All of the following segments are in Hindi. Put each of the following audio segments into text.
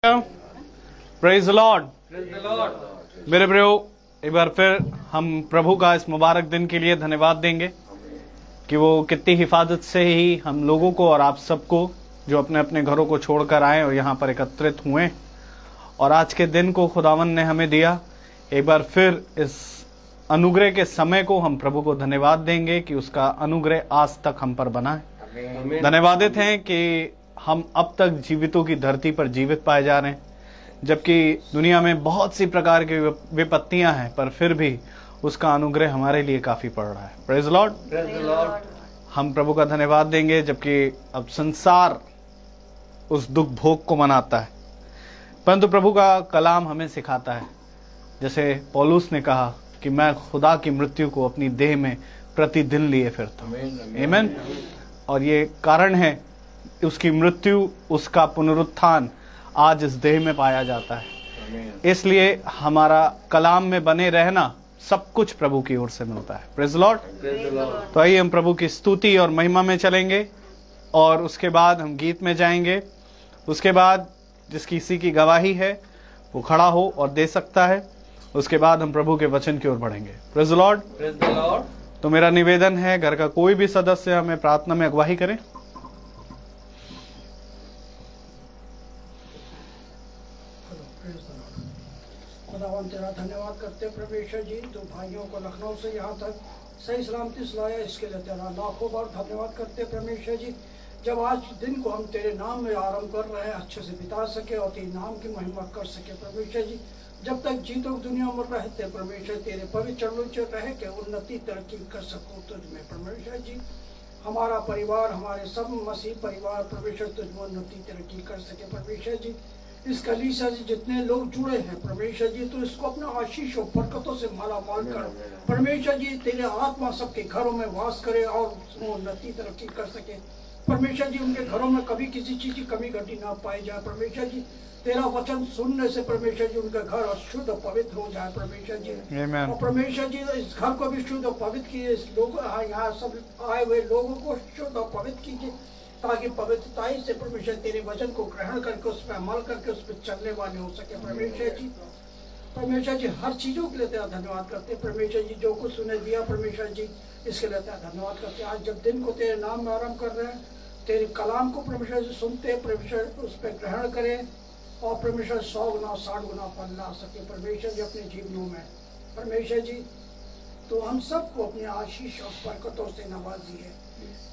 Praise the Lord. मेरे प्रियो, एक बार फिर हम प्रभु का इस मुबारक दिन के लिए धन्यवाद देंगे कि वो कितनी हिफाजत से ही हम लोगों को और आप सबको जो अपने अपने घरों को छोड़कर आए और यहाँ पर एकत्रित हुए और आज के दिन को खुदावन ने हमें दिया। एक बार फिर इस अनुग्रह के समय को हम प्रभु को धन्यवाद देंगे कि उसका अनुग्रह आज तक हम पर बना है। धन्यवादित हैं कि हम अब तक जीवितों की धरती पर जीवित पाए जा रहे हैं, जबकि दुनिया में बहुत सी प्रकार की विपत्तियां हैं, पर फिर भी उसका अनुग्रह हमारे लिए काफी पड़ रहा है। Praise Lord. हम प्रभु का धन्यवाद देंगे, जबकि अब संसार उस दुख भोग को मनाता है, परंतु प्रभु का कलाम हमें सिखाता है, जैसे पौलुस ने कहा कि मैं खुदा की मृत्यु को अपनी देह में प्रतिदिन लिए फिरता हूं। आमीन। और ये कारण है उसकी मृत्यु, उसका पुनरुत्थान आज इस देह में पाया जाता है। इसलिए हमारा कलाम में बने रहना सब कुछ प्रभु की ओर से मिलता है। Praise Lord. तो आइए हम प्रभु की स्तुति और महिमा में चलेंगे और उसके बाद हम गीत में जाएंगे। उसके बाद जिस किसी की गवाही है वो खड़ा हो और दे सकता है। उसके बाद हम प्रभु के वचन की ओर बढ़ेंगे। Praise Lord. तो मेरा निवेदन है, घर का कोई भी सदस्य हमें प्रार्थना में अगुवाही करें। खुदावन तेरा धन्यवाद करते परमेश्वर जी, तो भाइयों को लखनऊ से यहाँ तक सही सलामती से लाया, इसके लिए तेरा लाखों बार धन्यवाद करते परमेश्वर जी। जब आज दिन को हम तेरे नाम में आरंभ कर रहे हैं, अच्छे से बिता सके और तेरे नाम की महिमा कर सके परमेश्वर जी। जब तक जीतो दुनिया में रहते परमेश्वर, तेरे पवित्र चरण रहे के उन्नति तरक्की कर सको तुझमें परमेश्वर जी। हमारा परिवार, हमारे सब मसीह परिवार परमेश्वर तुझमें उन्नति तरक्की कर सके परमेश्वर जी। इस कलीसिया से जितने लोग जुड़े हैं परमेश्वर जी, तो इसको अपना आशीष और बरकतों से माला माल कर परमेश्वर जी। तेरे आत्मा सबके घरों में वास करे और उसमें उन्नति तरक्की कर सके परमेश्वर जी। उनके घरों में कभी किसी चीज की कमी घटी ना पाई जाए परमेश्वर जी। तेरा वचन सुनने से परमेश्वर जी उनका घर शुद्ध और पवित्र हो जाए परमेश्वर जी। और परमेश्वर जी इस घर को भी शुद्ध और पवित्र कीजिए। इस लोग यहाँ सब आए हुए लोगों को शुद्ध और पवित्र कीजिए, ताकि पवित्रताई से परमेश्वर तेरे वचन को ग्रहण करके उस पर अमल करके उस पर चलने वाले हो सके परमेश्वर जी। परमेश्वर जी हर चीजों के लिए तेरा धन्यवाद करते परमेश्वर जी। जो कुछ तूने दिया परमेश्वर जी, इसके लिए तेरा धन्यवाद करते। आज जब दिन को तेरे नाम में आरम्भ कर रहे हैं, तेरे कलाम को परमेश्वर जी सुनते परमेश्वर उस पर ग्रहण करे और परमेश्वर 100 गुना 60 गुना फल ला सके परमेश्वर जी अपने जीवनों में परमेश्वर जी। तो हम सबको अपने आशीष और बरकतों से नवाजी है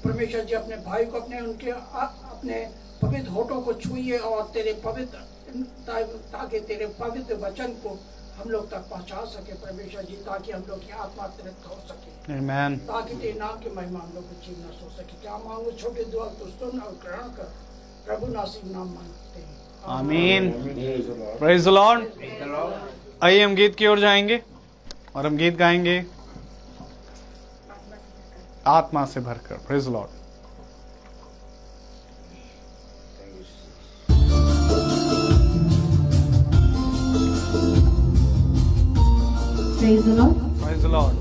परमेश्वर जी। अपने भाई को अपने पवित्र होठों को छुइए और तेरे पवित्र, ताकि तेरे पवित्र वचन को हम लोग तक पहुंचा सके परमेश्वर जी, ताकि हम लोग की आत्मा तृप्त हो सके। आमीन। ताकि तेरे नाम की महिमा हम लोग को जीवना सो सके। क्या मांगो छोटे दुआ तो सुन और ग्रहण कर, प्रभु नासिक नाम मांगते हैं। आमीन। Praise the Lord. आइए हम गीत की ओर जाएंगे और हम गीत गाएंगे आत्मा से भरकर। Praise the Lord. Praise the Lord. Praise the Lord.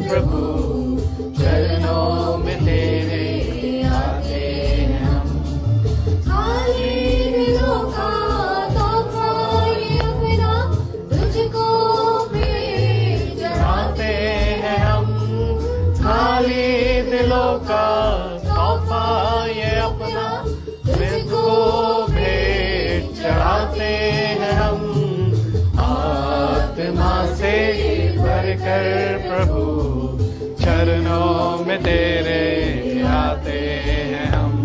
प्रभु चरणों में तेरे आते हैं हम।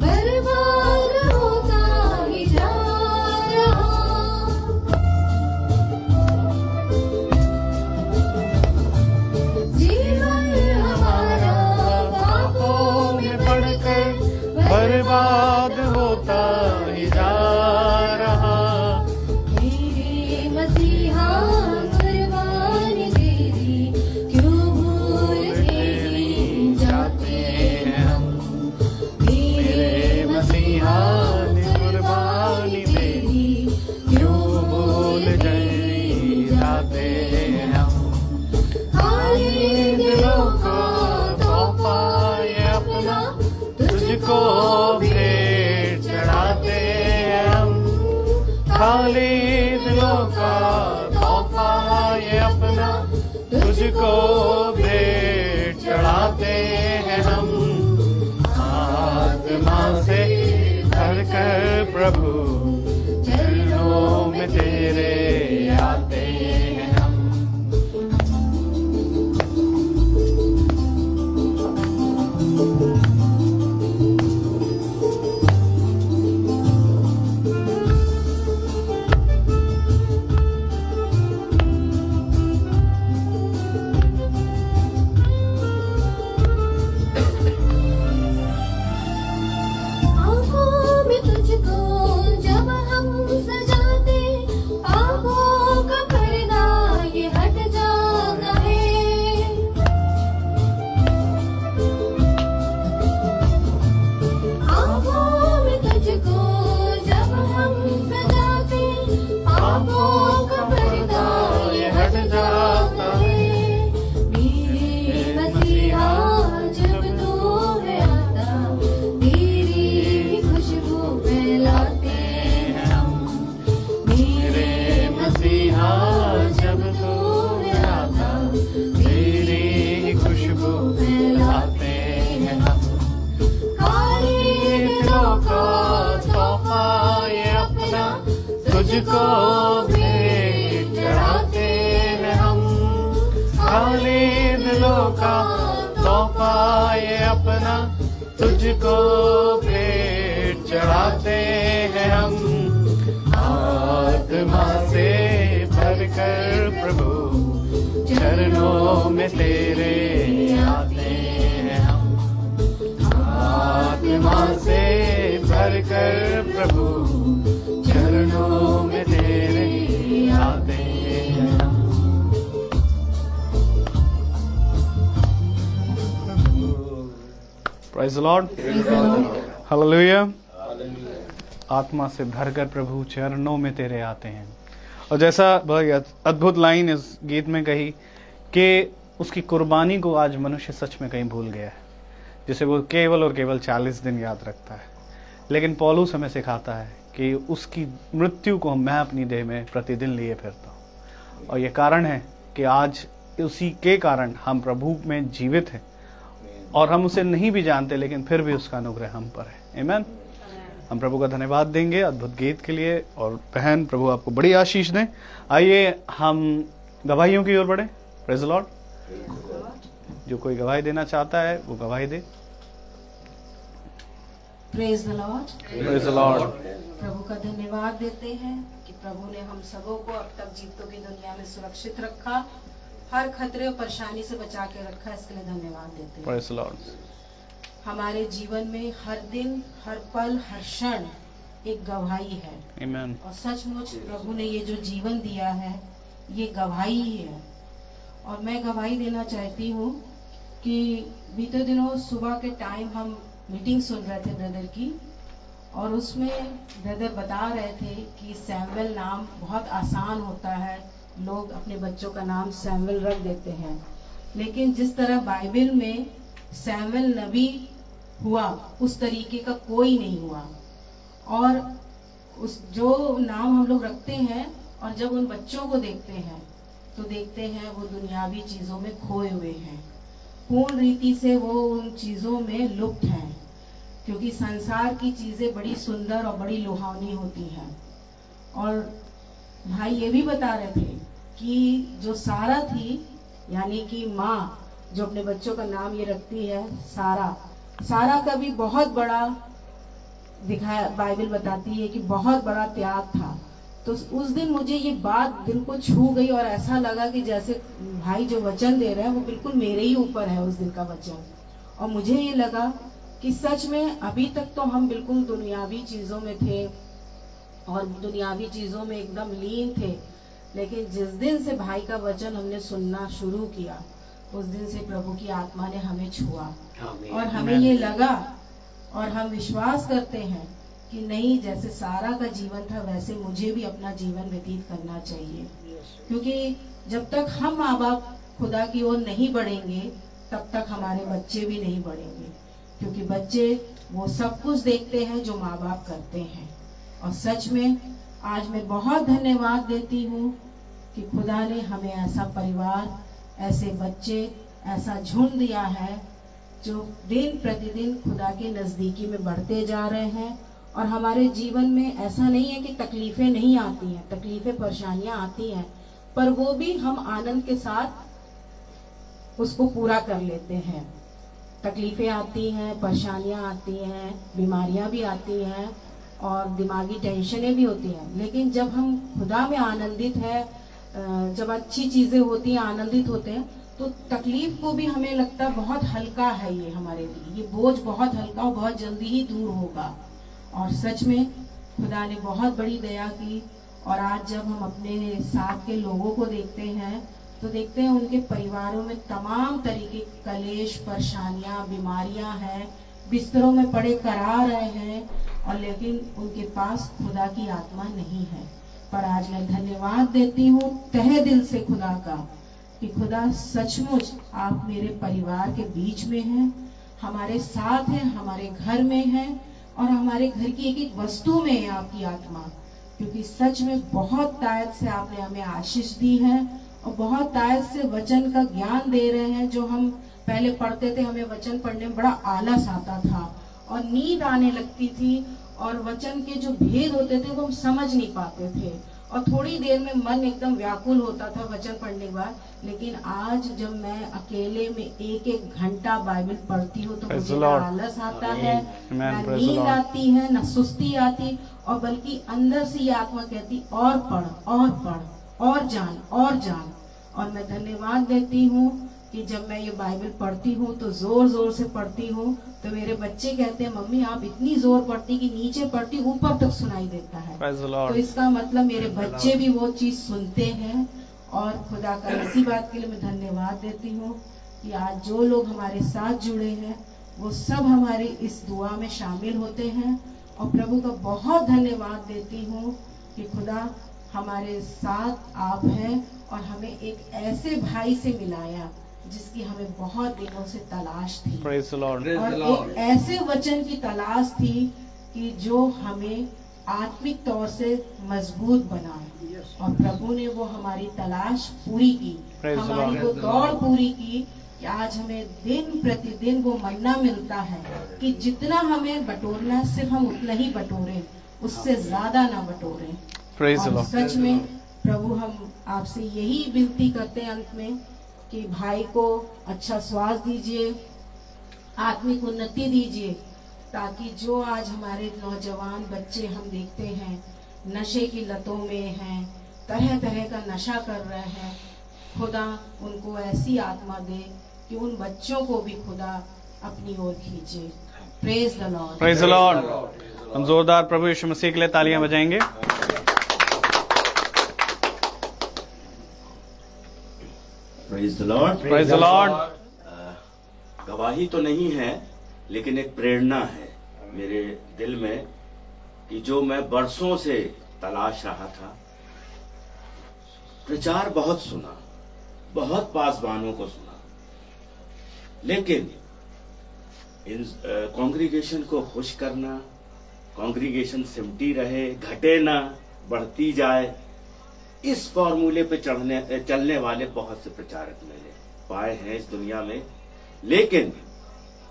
बर्बाद होता ही जा रहा खाली दिलों का तोहफा ये अपना तुझको भेंट चढ़ाते हैं हम। आत्मा से भर कर प्रभु चरणों में तेरे आते हैं हम। आँखों में तुझको जब हम सजाते, आँखों का पर्दा ये हट जाता है। आँखों में तुझको जब हम सजाते, आँखों का पर्दा ये हट जाता है। मेरे मसीहा जब तू है आता, तेरी खुशबू फैलाते हैं हम। मेरे मसीहा जब तू है आता, तेरी खुशबू फैलाते हैं हम। काले दिलों का तोहफा ये अपना तुझको भेंट चढ़ाते हैं हम। खाली दिलों का तोहफा ये अपना तुझको भेंट चढ़ाते हैं हम। आत्मा से भर कर प्रभु चरणों में तेरे आते हैं हम। आत्मा से भर कर प्रभु चरणों में तेरे आते हैं हम। Praise the Lord. हालेलुया। आत्मा से भरकर प्रभु चरणों में तेरे आते हैं। और जैसा बहुत अद्भुत लाइन इस गीत में कही कि उसकी कुर्बानी को आज मनुष्य सच में कहीं भूल गया है, जिसे वो केवल और केवल 40 दिन याद रखता है। लेकिन पौलुस हमें सिखाता है कि उसकी मृत्यु को मैं अपनी देह में प्रतिदिन लिए फिरता हूँ। और ये कारण है कि आज उसी के कारण हम प्रभु में जीवित हैं, और हम उसे नहीं भी जानते, लेकिन फिर भी उसका अनुग्रह हम पर है। आमीन। हम प्रभु का धन्यवाद देंगे अद्भुत गीत के लिए। और बहन, प्रभु आपको बड़ी आशीष दें। आइए हम गवाहियों की ओर बढ़े। Praise the lord. जो कोई गवाही देना चाहता है वो गवाही दे। Praise the lord. Praise the lord. प्रभु का धन्यवाद देते हैं कि प्रभु ने हम सबों को अब तक जीतों की दुनिया में सुरक्षित रखा, हर खतरे और परेशानी से बचा के रखा। इसके लिए धन्यवाद देते हैं। Praise the Lord. हमारे जीवन में हर दिन, हर पल, हर क्षण एक गवाही है। आमीन। और सचमुच प्रभु ने ये जो जीवन दिया है ये गवाही ही है। और मैं गवाही देना चाहती हूँ कि बीते दिनों सुबह के टाइम हम मीटिंग सुन रहे थे ब्रदर की, और उसमें ब्रदर बता रहे थे कि सैमुअल नाम बहुत आसान होता है, लोग अपने बच्चों का नाम सैमुअल रख देते हैं। लेकिन जिस तरह बाइबल में सैमुअल नबी हुआ उस तरीके का कोई नहीं हुआ। और उस जो नाम हम लोग रखते हैं और जब उन बच्चों को देखते हैं तो देखते हैं वो दुनियावी चीज़ों में खोए हुए हैं, पूर्ण रीति से वो उन चीज़ों में लुप्त हैं, क्योंकि संसार की चीज़ें बड़ी सुंदर और बड़ी लुभावनी होती हैं। और भाई ये भी बता रहे थे कि जो सारा थी, यानी कि माँ जो अपने बच्चों का नाम ये रखती है सारा का भी बहुत बड़ा दिखाया, बाइबल बताती है कि बहुत बड़ा त्याग था। तो उस दिन मुझे ये बात दिल को छू गई और ऐसा लगा कि जैसे भाई जो वचन दे रहे हैं वो बिल्कुल मेरे ही ऊपर है उस दिन का वचन। और मुझे ये लगा कि सच में अभी तक तो हम बिल्कुल दुनियावी चीज़ों में थे और दुनियावी चीज़ों में एकदम लीन थे, लेकिन जिस दिन से भाई का वचन हमने सुनना शुरू किया उस दिन से प्रभु की आत्मा ने हमें छुआ और हमें ये लगा और हम विश्वास करते हैं कि नहीं, जैसे सारा का जीवन था वैसे मुझे भी अपना जीवन व्यतीत करना चाहिए, क्योंकि जब तक हम माँ बाप खुदा की ओर नहीं बढ़ेंगे तब तक हमारे बच्चे भी नहीं बढ़ेंगे, क्योंकि बच्चे वो सब कुछ देखते हैं जो माँ बाप करते हैं। और सच में आज मैं बहुत धन्यवाद देती हूँ कि खुदा ने हमें ऐसा परिवार, ऐसे बच्चे, ऐसा झुंड दिया है जो दिन प्रतिदिन खुदा के नजदीकी में बढ़ते जा रहे हैं। और हमारे जीवन में ऐसा नहीं है कि तकलीफें नहीं आती हैं, तकलीफें परेशानियां आती हैं, पर वो भी हम आनंद के साथ उसको पूरा कर लेते हैं। तकलीफें आती हैं, परेशानियां आती हैं, बीमारियां भी आती हैं और दिमागी टेंशनें भी होती हैं, लेकिन जब हम खुदा में आनंदित है, जब अच्छी चीजें होती हैं, आनंदित होते हैं, तो तकलीफ को भी हमें लगता है बहुत हल्का है ये हमारे लिए, ये बोझ बहुत हल्का और बहुत जल्दी ही दूर होगा। और सच में खुदा ने बहुत बड़ी दया की। और आज जब हम अपने साथ के लोगों को देखते हैं तो देखते हैं उनके परिवारों में तमाम तरीके के कलेश, परेशानियां, बीमारियां हैं, बिस्तरों में पड़े करा रहे हैं, और लेकिन उनके पास खुदा की आत्मा नहीं है। पर आज मैं धन्यवाद देती हूँ तहे दिल से खुदा का कि खुदा सचमुच आप मेरे परिवार के बीच में हैं, हमारे साथ हैं, हमारे घर में हैं, और हमारे घर की एक एक वस्तु में है आपकी आत्मा। क्योंकि सच में बहुत ताकत से आपने हमें आशीष दी है और बहुत ताकत से वचन का ज्ञान दे रहे हैं। जो हम पहले पढ़ते थे, हमें वचन पढ़ने में बड़ा आलस आता था और नींद आने लगती थी, और वचन के जो भेद होते थे वो हम समझ नहीं पाते थे, और थोड़ी देर में मन एकदम व्याकुल होता था वचन पढ़ने के बाद। लेकिन आज जब मैं अकेले में एक एक घंटा बाइबल पढ़ती हूँ तो मुझे ना आलस आता है, ना नींद आती है, ना सुस्ती आती, और बल्कि अंदर से ये आत्मा कहती और पढ़ और पढ़ और जान और जान। और मैं धन्यवाद देती हूँ कि जब मैं ये बाइबल पढ़ती हूँ तो जोर जोर से पढ़ती हूँ, तो मेरे बच्चे कहते हैं मम्मी आप इतनी जोर पढ़ती कि नीचे पढ़ती ऊपर तक सुनाई देता है। तो इसका मतलब मेरे बच्चे भी वो चीज सुनते हैं। और खुदा का इसी बात के लिए मैं धन्यवाद देती हूँ कि आज जो लोग हमारे साथ जुड़े हैं वो सब हमारे इस दुआ में शामिल होते हैं। और प्रभु का बहुत धन्यवाद देती हूँ कि खुदा हमारे साथ आप हैं और हमें एक ऐसे भाई से मिलाया जिसकी हमें बहुत दिनों से तलाश थी। Praise the Lord. और एक ऐसे वचन की तलाश थी कि जो हमें आत्मिक तौर से मजबूत बनाए, और प्रभु ने वो हमारी तलाश पूरी की, Praise the हमारी Lord. वो दौड़ पूरी की कि आज हमें दिन प्रतिदिन वो मन्ना मिलता है कि जितना हमें बटोरना है सिर्फ हम उतना ही बटोरें, उससे ज्यादा ना बटोरें। Praise the और Lord. सच में प्रभु हम आपसे यही विनती करते हैं अंत में कि भाई को अच्छा स्वास्थ्य दीजिए, आत्मिक उन्नति दीजिए, ताकि जो आज हमारे नौजवान बच्चे हम देखते हैं नशे की लतों में हैं, तरह तरह का नशा कर रहे हैं, खुदा उनको ऐसी आत्मा दे कि उन बच्चों को भी खुदा अपनी ओर खींचे। Praise the lord. Praise the Lord. हम जोरदार प्रभु यीशु मसीह के लिए तालियां बजाएंगे। Praise the lord. Praise the Lord. गवाही तो नहीं है लेकिन एक प्रेरणा है मेरे दिल में कि जो मैं बरसों से तलाश रहा था। प्रचार बहुत सुना, बहुत पासवानों को सुना, लेकिन इन कांग्रीगेशन को खुश करना, कांग्रीगेशन सिमटी रहे, घटे ना, बढ़ती जाए, इस फॉर्मूले पे चलने वाले बहुत से प्रचारक मैंने पाए हैं इस दुनिया में। लेकिन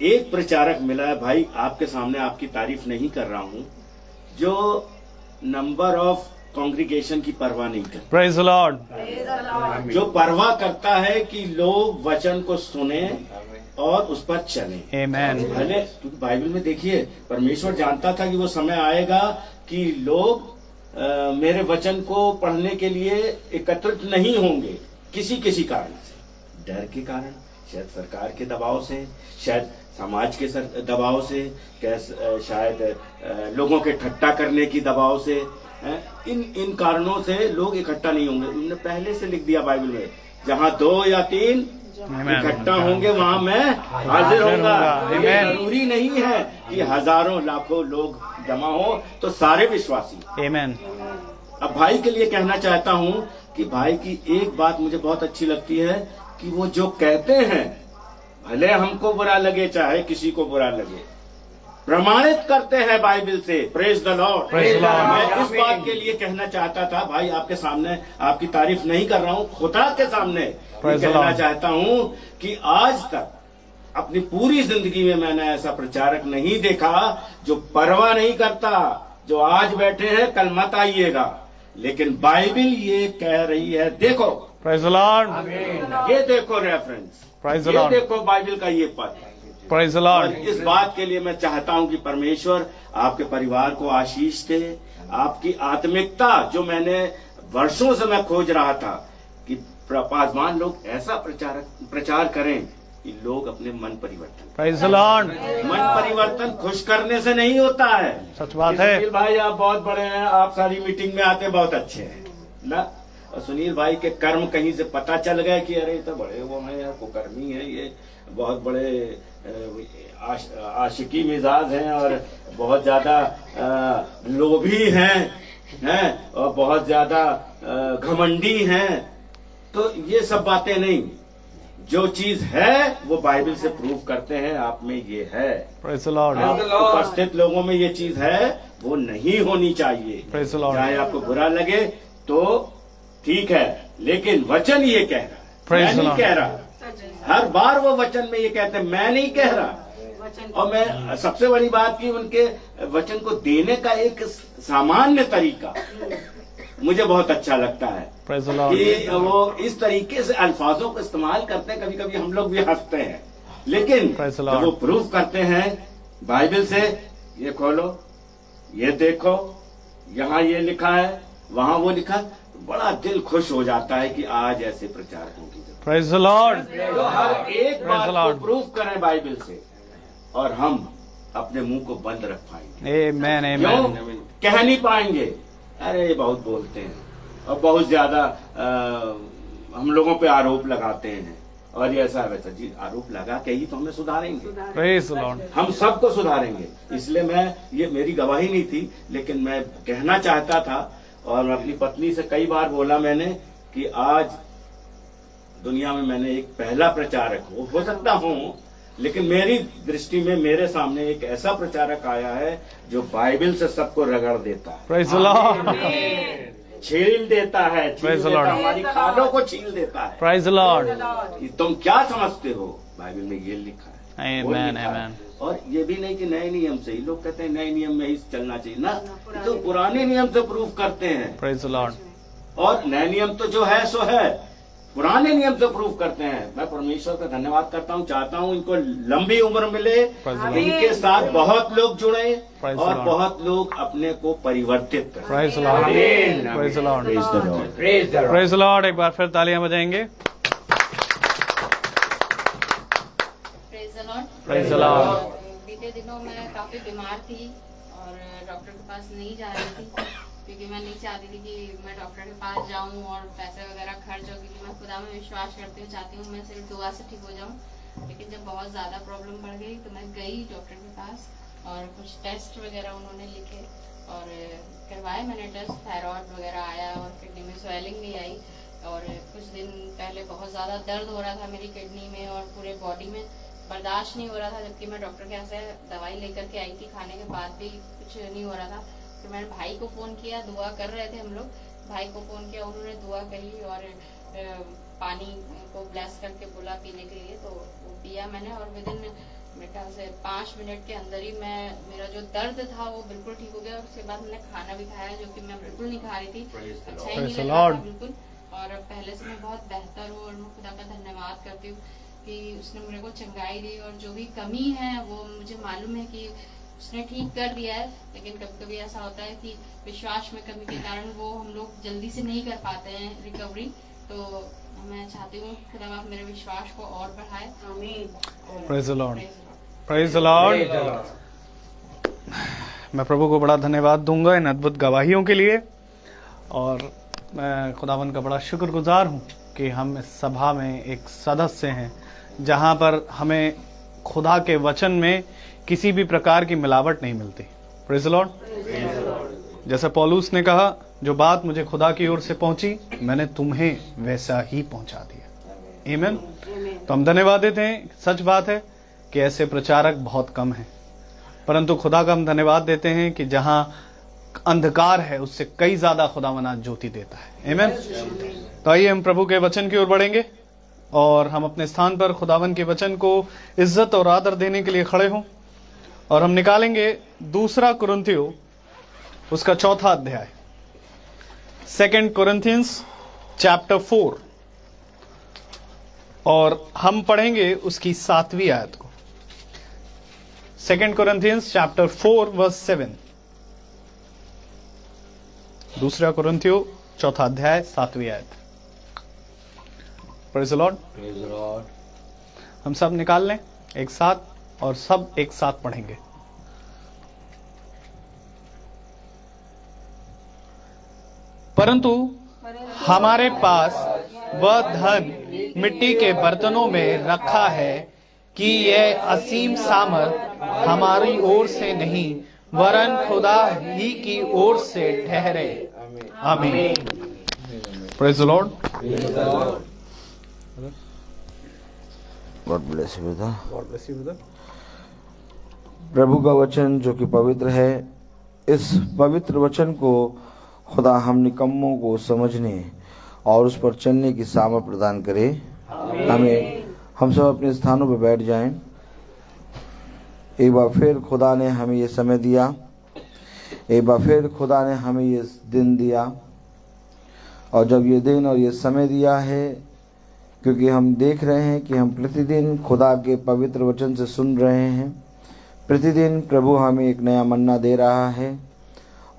एक प्रचारक मिला है भाई, आपके सामने आपकी तारीफ नहीं कर रहा हूं, जो नंबर ऑफ कांग्रीगेशन की परवाह नहीं करता। Praise the lord. जो परवाह करता है कि लोग वचन को सुने और उस पर चलें। आमेन। भले क्योंकि बाइबल में देखिए परमेश्वर जानता था कि वो समय आएगा कि लोग मेरे वचन को पढ़ने के लिए एकत्रित नहीं होंगे, किसी कारण से, डर के कारण, शायद सरकार के दबाव से, शायद समाज के दबाव से, शायद लोगों के ठट्टा करने की दबाव से, इन कारणों से लोग इकट्ठा नहीं होंगे। उन्होंने पहले से लिख दिया बाइबल में, जहां 2 या 3 इकट्ठा होंगे वहां मैं हाजिर होऊंगा। ये जरूरी नहीं है कि हजारों लाखों लोग जमा हो तो सारे विश्वासी। आमेन। अब भाई के लिए कहना चाहता हूं कि भाई की एक बात मुझे बहुत अच्छी लगती है कि वो जो कहते हैं, भले हमको बुरा लगे चाहे किसी को बुरा लगे, प्रमाणित करते हैं बाइबल से। Praise the Lord. Praise the Lord. मैं इस बात के लिए कहना चाहता था भाई, आपके सामने आपकी तारीफ नहीं कर रहा हूं, खुदा के सामने ये Praise the कहना Lord. चाहता हूं कि आज तक अपनी पूरी जिंदगी में मैंने ऐसा प्रचारक नहीं देखा जो परवाह नहीं करता, जो आज बैठे हैं कल मत आइएगा, लेकिन बाइबल ये कह रही है, देखो Praise the Lord. ये देखो रेफरेंस, Praise the ये Lord. देखो बाइबल का ये पद। Praise the और Lord. इस बात के लिए मैं चाहता हूं कि परमेश्वर आपके परिवार को आशीष दे। आपकी आत्मिकता जो मैंने वर्षों से मैं खोज रहा था कि पासवान लोग ऐसा प्रचार करें कि लोग अपने मन परिवर्तन। Praise the Lord. मन परिवर्तन खुश करने से नहीं होता है। सच बात है। सुनील भाई आप बहुत बड़े हैं, आप सारी मीटिंग में आते बहुत अच्छे हैं ना। और सुनील भाई के कर्म कहीं से पता चल गए कि अरे तो बड़े वो हैं यार, कुकर्मी है, ये बहुत बड़े आशिकी मिजाज हैं और बहुत ज्यादा लोभी हैं और बहुत ज्यादा घमंडी हैं। तो ये सब बातें नहीं, जो चीज है वो बाइबल से प्रूव करते हैं आप में ये है। Praise the Lord. आप उपस्थित लोगों में ये चीज है, वो नहीं होनी चाहिए। Praise the Lord. चाहे आपको बुरा लगे तो ठीक है, लेकिन वचन ये कह रहा है, Praise मैं the नहीं Lord. कह रहा। हर बार वो वचन में ये कहते हैं, मैं नहीं कह रहा। और मैं सबसे बड़ी बात की उनके वचन को देने का एक सामान्य तरीका मुझे बहुत अच्छा लगता है Praise the Lord. कि वो इस तरीके से अल्फाजों को इस्तेमाल करते हैं। कभी कभी हम लोग भी हंसते हैं, लेकिन Praise the जब Lord. वो प्रूफ करते हैं बाइबल से, ये खोलो, ये देखो, यहाँ ये लिखा है, वहां वो लिखा, बड़ा दिल खुश हो जाता है कि आज ऐसे प्रचारकों की जरूरत Praise the Lord. है। तो हर एक Praise बात the को Lord. प्रूफ करें बाइबल से और हम अपने मुंह को बंद रख पाएंगे। Amen. क्यों? Amen. कह नहीं पाएंगे, अरे ये बहुत बोलते हैं और बहुत ज्यादा हम लोगों पे आरोप लगाते हैं और ये ऐसा वैसा। जी आरोप लगा के ही तो हमें सुधारेंगे, Praise the Lord. हम सबको सुधारेंगे। इसलिए मैं, ये मेरी गवाही नहीं थी, लेकिन मैं कहना चाहता था और अपनी पत्नी से कई बार बोला मैंने कि आज दुनिया में मैंने एक पहला प्रचारक हो सकता हूँ, लेकिन मेरी दृष्टि में मेरे सामने एक ऐसा प्रचारक आया है जो बाइबल से सबको रगड़ देता है, Praise the Lord. छील देता है, छील Praise the देता Lord. है, हमारी खालों को छील देता है। Praise the Lord. कि तुम क्या समझते हो, बाइबल में ये लिखा है, वो Amen. लिखा है। Amen. और ये भी नहीं कि नए नियम से ही, लोग कहते हैं नए नियम में ही चलना चाहिए ना, तो पुराने नियम से प्रूव करते हैं। Praise the Lord. और नए नियम तो जो है सो है, पुराने नियम से प्रूव करते हैं। मैं परमेश्वर का धन्यवाद करता हूँ, चाहता हूँ इनको लंबी उम्र मिले, Praise the Lord. इनके साथ बहुत लोग जुड़े Praise the और Lord. बहुत लोग अपने को परिवर्तित करें। Praise the Lord. Amen. Praise the Lord. Praise the Lord. Praise the Lord. Praise the Lord. एक बार फिर तालियां बजाएंगे. Praise the Lord. Praise the Lord. बीते दिनों मैं काफी बीमार थी और डॉक्टर के पास नहीं जा रही थी, क्योंकि मैं नहीं चाहती थी कि मैं डॉक्टर के पास जाऊं और पैसे वगैरह खर्च हो, क्योंकि मैं खुदा में विश्वास करती हूँ, चाहती हूँ मैं सिर्फ दुआ से ठीक हो जाऊं। लेकिन जब बहुत ज्यादा प्रॉब्लम बढ़ गई तो मैं गई डॉक्टर के पास और कुछ टेस्ट वगैरह उन्होंने लिखे और करवाए मैंने टेस्ट, थायराइड वगैरह आया और किडनी में स्वेलिंग भी आई। और कुछ दिन पहले बहुत ज्यादा दर्द हो रहा था मेरी किडनी में और पूरे बॉडी में, बर्दाश्त नहीं हो रहा था, जबकि मैं डॉक्टर के यहाँ से दवाई लेकर के आई थी, खाने के बाद भी कुछ नहीं हो रहा था। फिर मैंने भाई को फोन किया, दुआ कर रहे थे हम लोग, भाई को फोन किया, उन्होंने दुआ कही और पानी को ब्लेस करके बोला पीने के लिए, तो वो पिया मैंने और विदिन मेरे ख्याल से 5 मिनट के अंदर ही मेरा जो दर्द था वो बिल्कुल ठीक हो गया। और उसके बाद मैंने खाना भी खाया जो कि मैं बिल्कुल नहीं खा रही थी, अच्छा ही नहीं Praise the लग रहा था Lord. बिल्कुल। और पहले से मैं बहुत बेहतर हूँ और मैं खुदा का धन्यवाद करती हूँ कि उसने मेरे को चंगाई दी और जो भी कमी है वो मुझे मालूम है कि उसने ठीक कर दिया है। लेकिन कभी कभी ऐसा होता है कि विश्वास में कमी के कारण वो हम लोग जल्दी से नहीं कर पाते हैं रिकवरी। तो मैं चाहती हूँ खुदा बाप मेरे विश्वास को और बढ़ाए। Praise the Lord. Praise the Lord। Praise the Lord. Praise the Lord. मैं प्रभु को बड़ा धन्यवाद दूंगा इन अद्भुत गवाहियों के लिए और मैं खुदावन का बड़ा शुक्रगुजार हूँ कि हम इस सभा में एक सदस्य हैं जहाँ पर हमें खुदा के वचन में किसी भी प्रकार की मिलावट नहीं मिलती। Praise the Lord. जैसे पौलुस ने कहा, जो बात मुझे खुदा की ओर से पहुंची मैंने तुम्हें वैसा ही पहुंचा दिया। आमीन। तो हम धन्यवाद देते हैं। सच बात है कि ऐसे प्रचारक बहुत कम हैं परंतु खुदा का हम धन्यवाद देते हैं कि जहां अंधकार है उससे कई ज्यादा खुदावन आज ज्योति देता है। आमीन। तो आइए हम प्रभु के वचन की ओर बढ़ेंगे और हम अपने स्थान पर खुदावन के वचन को इज्जत और आदर देने के लिए खड़े हों और हम निकालेंगे 2 कुरिन्थियों उसका 4 अध्याय, 2 Corinthians चैप्टर 4, और हम पढ़ेंगे उसकी 7वीं आयत को। 2 Corinthians चैप्टर 4 वर्स 7। 2 कुरिन्थियों 4 अध्याय 7वीं आयत। Praise the Lord. हम सब निकाल लें एक साथ और सब एक साथ पढ़ेंगे। परंतु हमारे पास वह धन मिट्टी के बर्तनों में रखा है कि यह असीम सामर्थ हमारी ओर से नहीं वरन खुदा ही की ओर से ठहरे। आमीन। Praise the lord. God bless you brother. प्रभु का वचन जो कि पवित्र है, इस पवित्र वचन को खुदा हम निकम्मों को समझने और उस पर चलने की सामर्थ प्रदान करे। हमें हम सब अपने स्थानों पर बैठ जाएं। एक बार फिर खुदा ने हमें ये समय दिया, एक बार फिर खुदा ने हमें ये दिन दिया, और जब ये दिन और ये समय दिया है, क्योंकि हम देख रहे हैं कि हम प्रतिदिन खुदा के पवित्र वचन से सुन रहे हैं, प्रतिदिन प्रभु हमें एक नया मन्ना दे रहा है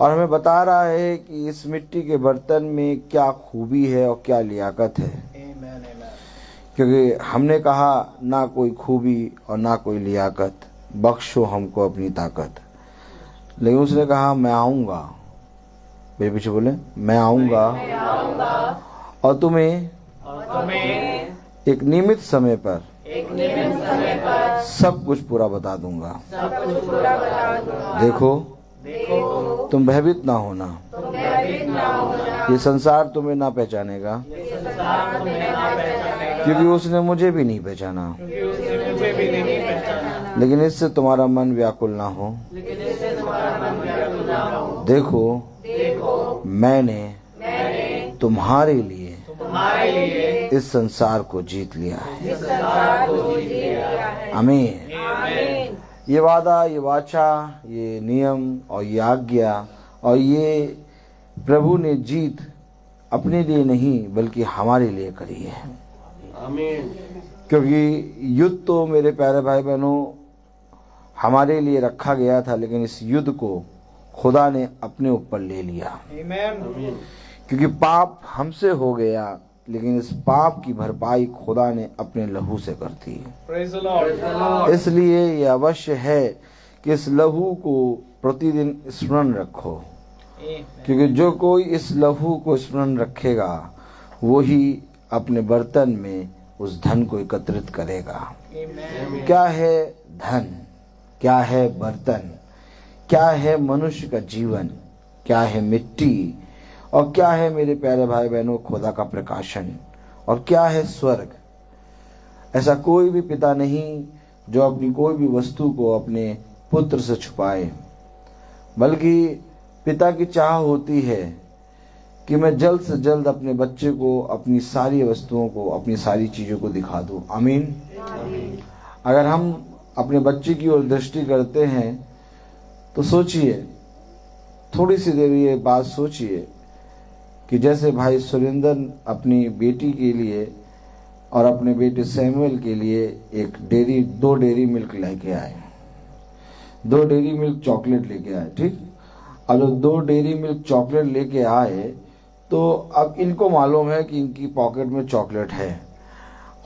और हमें बता रहा है कि इस मिट्टी के बर्तन में क्या खूबी है और क्या लियाकत है। क्योंकि हमने कहा ना कोई खूबी और ना कोई लियाकत, बख्शो हमको अपनी ताकत, लेकिन उसने कहा मैं आऊँगा। मेरे पीछे बोले, मैं आऊँगा और तुम्हें एक नियमित समय पर सब कुछ पूरा बता दूंगा। देखो तुम भयभीत ना होना, ये संसार तुम्हें ना पहचानेगा, क्योंकि उसने मुझे भी नहीं पहचाना। लेकिन इससे तुम्हारा मन व्याकुल ना हो। देखो मैंने तुम्हारे लिए इस संसार को जीत लिया है। आमीन। ये वादा, ये वाचा, ये नियम और ये आज्ञा और ये प्रभु ने जीत अपने लिए नहीं बल्कि हमारे लिए करी है। आमीन। क्योंकि युद्ध तो मेरे प्यारे भाई बहनों हमारे लिए रखा गया था, लेकिन इस युद्ध को खुदा ने अपने ऊपर ले लिया। आमीन। क्योंकि पाप हमसे हो गया, लेकिन इस पाप की भरपाई खुदा ने अपने लहू से कर दी। Praise the Lord. इसलिए ये अवश्य है कि इस लहू को प्रतिदिन स्मरण रखो, क्योंकि जो कोई इस लहू को स्मरण रखेगा वही अपने बर्तन में उस धन को एकत्रित करेगा। क्या है धन, क्या है बर्तन, क्या है मनुष्य का जीवन, क्या है मिट्टी, और क्या है मेरे प्यारे भाई बहनों खुदा का प्रकाशन, और क्या है स्वर्ग। ऐसा कोई भी पिता नहीं जो अपनी कोई भी वस्तु को अपने पुत्र से छुपाए, बल्कि पिता की चाह होती है कि मैं जल्द से जल्द अपने बच्चे को अपनी सारी वस्तुओं को, अपनी सारी चीज़ों को दिखा दूं। आमीन। अगर हम अपने बच्चे की ओर दृष्टि करते हैं तो सोचिए, थोड़ी सी देर ये बात सोचिए कि जैसे भाई सुरेंद्र अपनी बेटी के लिए और अपने बेटे सैमुअल के लिए दो डेयरी मिल्क लेके आए, 2 डेयरी मिल्क चॉकलेट लेके आए। ठीक, अब जब 2 डेयरी मिल्क चॉकलेट लेके आए तो अब इनको मालूम है कि इनकी पॉकेट में चॉकलेट है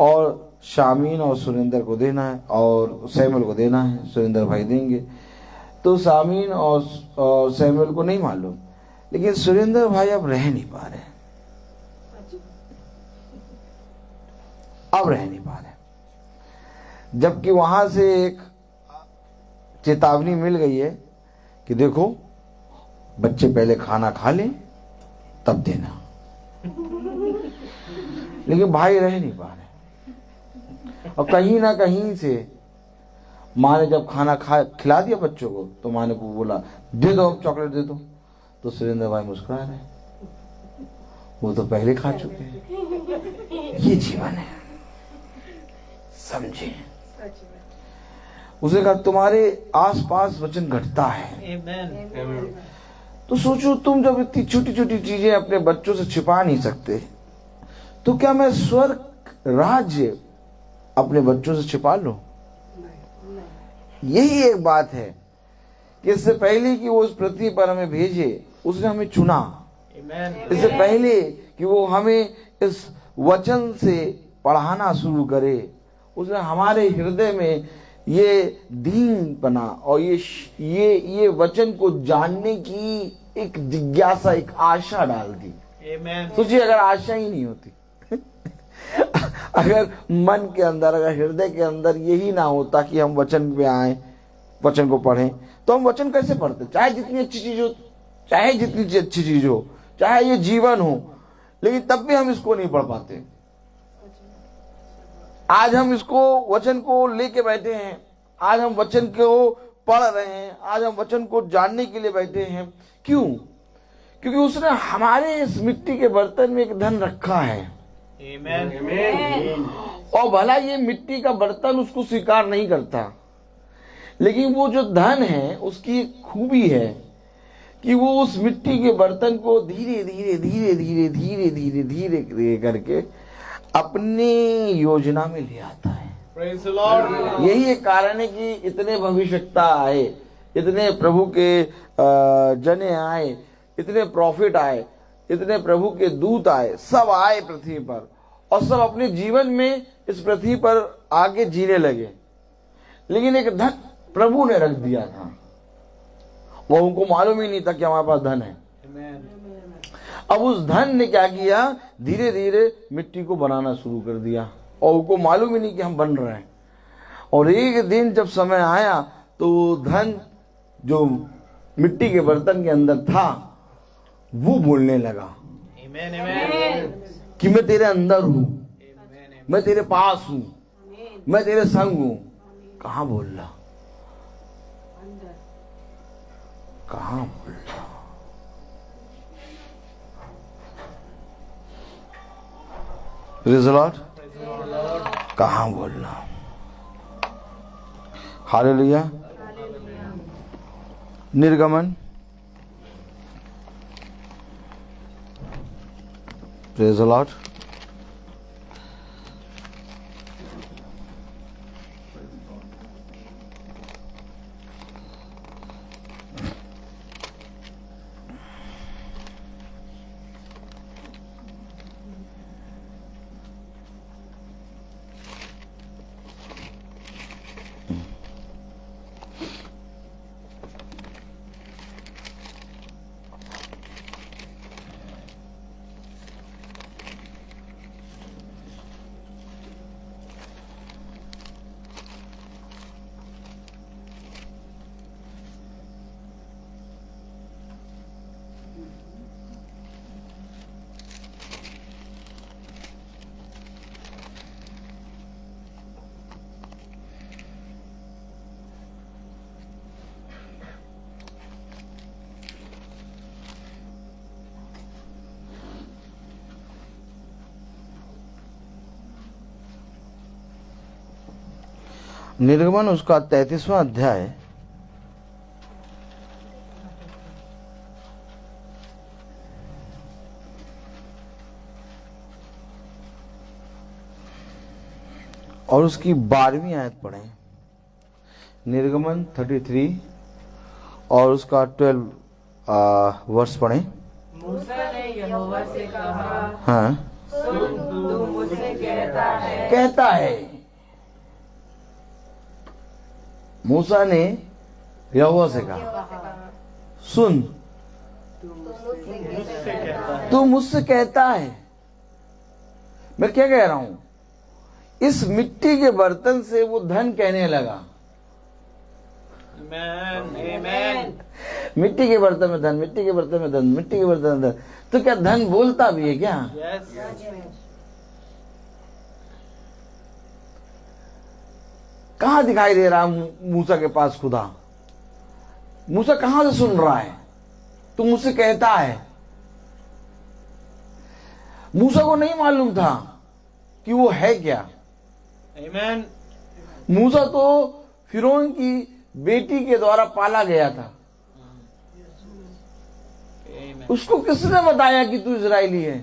और शामीन और सुरेंद्र को देना है और सैमुअल को देना है, सुरेंद्र भाई देंगे। तो शामीन और सैमुअल को नहीं मालूम, लेकिन सुरेंद्र भाई अब रह नहीं पा रहे, जबकि वहां से एक चेतावनी मिल गई है कि देखो बच्चे पहले खाना खा लें तब देना, लेकिन भाई रह नहीं पा रहे। और कहीं ना कहीं से माँ ने जब खाना खिला दिया बच्चों को तो माँ ने बोला दे दो, अब चॉकलेट दे दो। तो सुरेंद्र भाई मुस्कुरा रहे, वो तो पहले खा चुके हैं। ये जीवन है, समझे। उसने कहा तुम्हारे आसपास वचन घटता है। तो सोचो, तुम जब इतनी छोटी छोटी चीजें अपने बच्चों से छिपा नहीं सकते, तो क्या मैं स्वर्ग राज्य अपने बच्चों से छिपा लूं? यही एक बात है कि इससे पहले कि वो इस पृथ्वी पर हमें भेजे, उसने हमें चुना। इससे पहले कि वो हमें इस वचन से पढ़ाना शुरू करे, उसने हमारे हृदय में ये दीन बना और ये वचन को जानने की एक जिज्ञासा, एक आशा डाल दी। सोचिए, अगर आशा ही नहीं होती अगर मन के अंदर, अगर हृदय के अंदर यही ना होता कि हम वचन पे आए, वचन को पढ़ें, तो हम वचन कैसे पढ़ते? चाहे जितनी अच्छी चीज हो, चाहे जितनी अच्छी चीज हो, चाहे ये जीवन हो, लेकिन तब भी हम इसको नहीं पढ़ पाते। आज हम इसको, वचन को लेके बैठे हैं, आज हम वचन को पढ़ रहे हैं, आज हम वचन को जानने के लिए बैठे हैं। क्यों? क्योंकि उसने हमारे इस मिट्टी के बर्तन में एक धन रखा है। और भला ये मिट्टी का बर्तन उसको स्वीकार नहीं करता, लेकिन वो जो धन है उसकी एक खूबी है कि वो उस मिट्टी के बर्तन को धीरे धीरे धीरे धीरे धीरे धीरे धीरे धीरे करके अपनी योजना में ले आता है। यही एक कारण है कि इतने भविष्यवक्ता आए, इतने प्रभु के जने आए, इतने प्रॉफिट आए, इतने प्रभु के दूत आए, सब आए पृथ्वी पर और सब अपने जीवन में इस पृथ्वी पर आगे जीने लगे। लेकिन एक धन प्रभु ने रख दिया था, वो उनको मालूम ही नहीं था कि हमारे पास धन है। अब उस धन ने क्या किया? धीरे धीरे मिट्टी को बनाना शुरू कर दिया और उनको मालूम ही नहीं कि हम बन रहे हैं। और एक दिन जब समय आया तो धन जो मिट्टी के बर्तन के अंदर था वो बोलने लगा कि मैं तेरे अंदर हूं, मैं तेरे पास हूं, मैं तेरे संग हूं। कहां बोल रहा? कहां बोल रहा? Praise the Lord. कहां बोल रहा? हालेलुया। निर्गमन, प्रेज़ द लॉर्ड। निर्गमन उसका 33वां अध्याय और उसकी 12वीं आयत पढ़ें। निर्गमन 33 और उसका 12 वर्ष पढ़ें। मूसा ने यहोवा से कहा, हाँ, सुन, तू मुझसे कहता है। मूसा ने यहोवा से कहा, सुन, तू मुझसे कहता है। मैं क्या कह रहा हूं? इस मिट्टी के बर्तन से वो धन कहने लगा। आमीन। मिट्टी के बर्तन में धन, मिट्टी के बर्तन में धन, मिट्टी के बर्तन में धन। तो क्या धन बोलता भी है क्या? कहां दिखाई दे रहा है मूसा के पास खुदा? मूसा कहां से सुन रहा है? तो मुझसे कहता है। मूसा को नहीं मालूम था कि वो है क्या। आमीन। मूसा तो फिरौन की बेटी के द्वारा पाला गया था। उसको किसने बताया कि तू इजरायली है?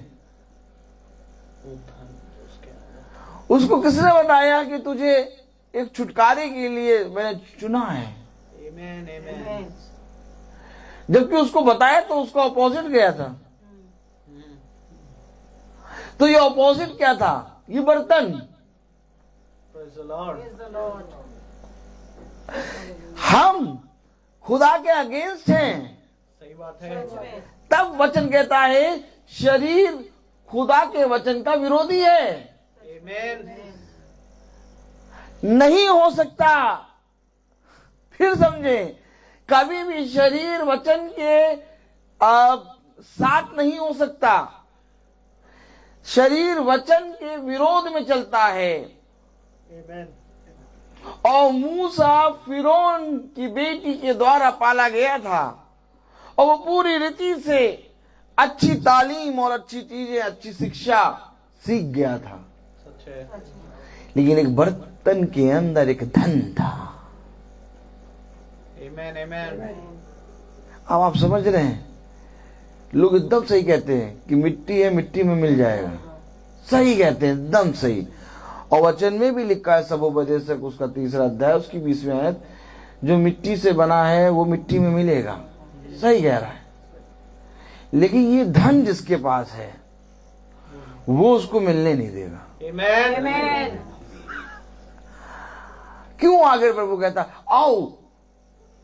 उसको किसने बताया कि तुझे एक छुटकारे के लिए मैंने चुना है? जबकि उसको बताया तो उसका अपोजिट गया था। तो ये अपोजिट क्या था? ये बर्तन। हम खुदा के अगेंस्ट हैं। सही बात है। तब वचन कहता है शरीर खुदा के वचन का विरोधी है। आमीन। नहीं हो सकता। फिर समझे, कभी भी शरीर वचन के साथ नहीं हो सकता। शरीर वचन के विरोध में चलता है। आमीन। और मूसा फिरौन की बेटी के द्वारा पाला गया था और वो पूरी रीति से अच्छी तालीम और अच्छी चीजें, अच्छी शिक्षा सीख गया था। सच है। लेकिन एक बर्तन के अंदर एक धन था। आमीन। आमीन। अब आप समझ रहे हैं, लोग एकदम सही कहते हैं कि मिट्टी है, मिट्टी में मिल जाएगा। सही कहते हैं, एकदम सही। और वचन में भी लिखा है सबोपदेशक उसका 3 अध्याय उसकी 20वीं आयत, जो मिट्टी से बना है वो मिट्टी में मिलेगा। सही कह रहा है। लेकिन ये धन जिसके पास है वो उसको मिलने नहीं देगा। आमीन। क्यों? आगे प्रभु कहता आओ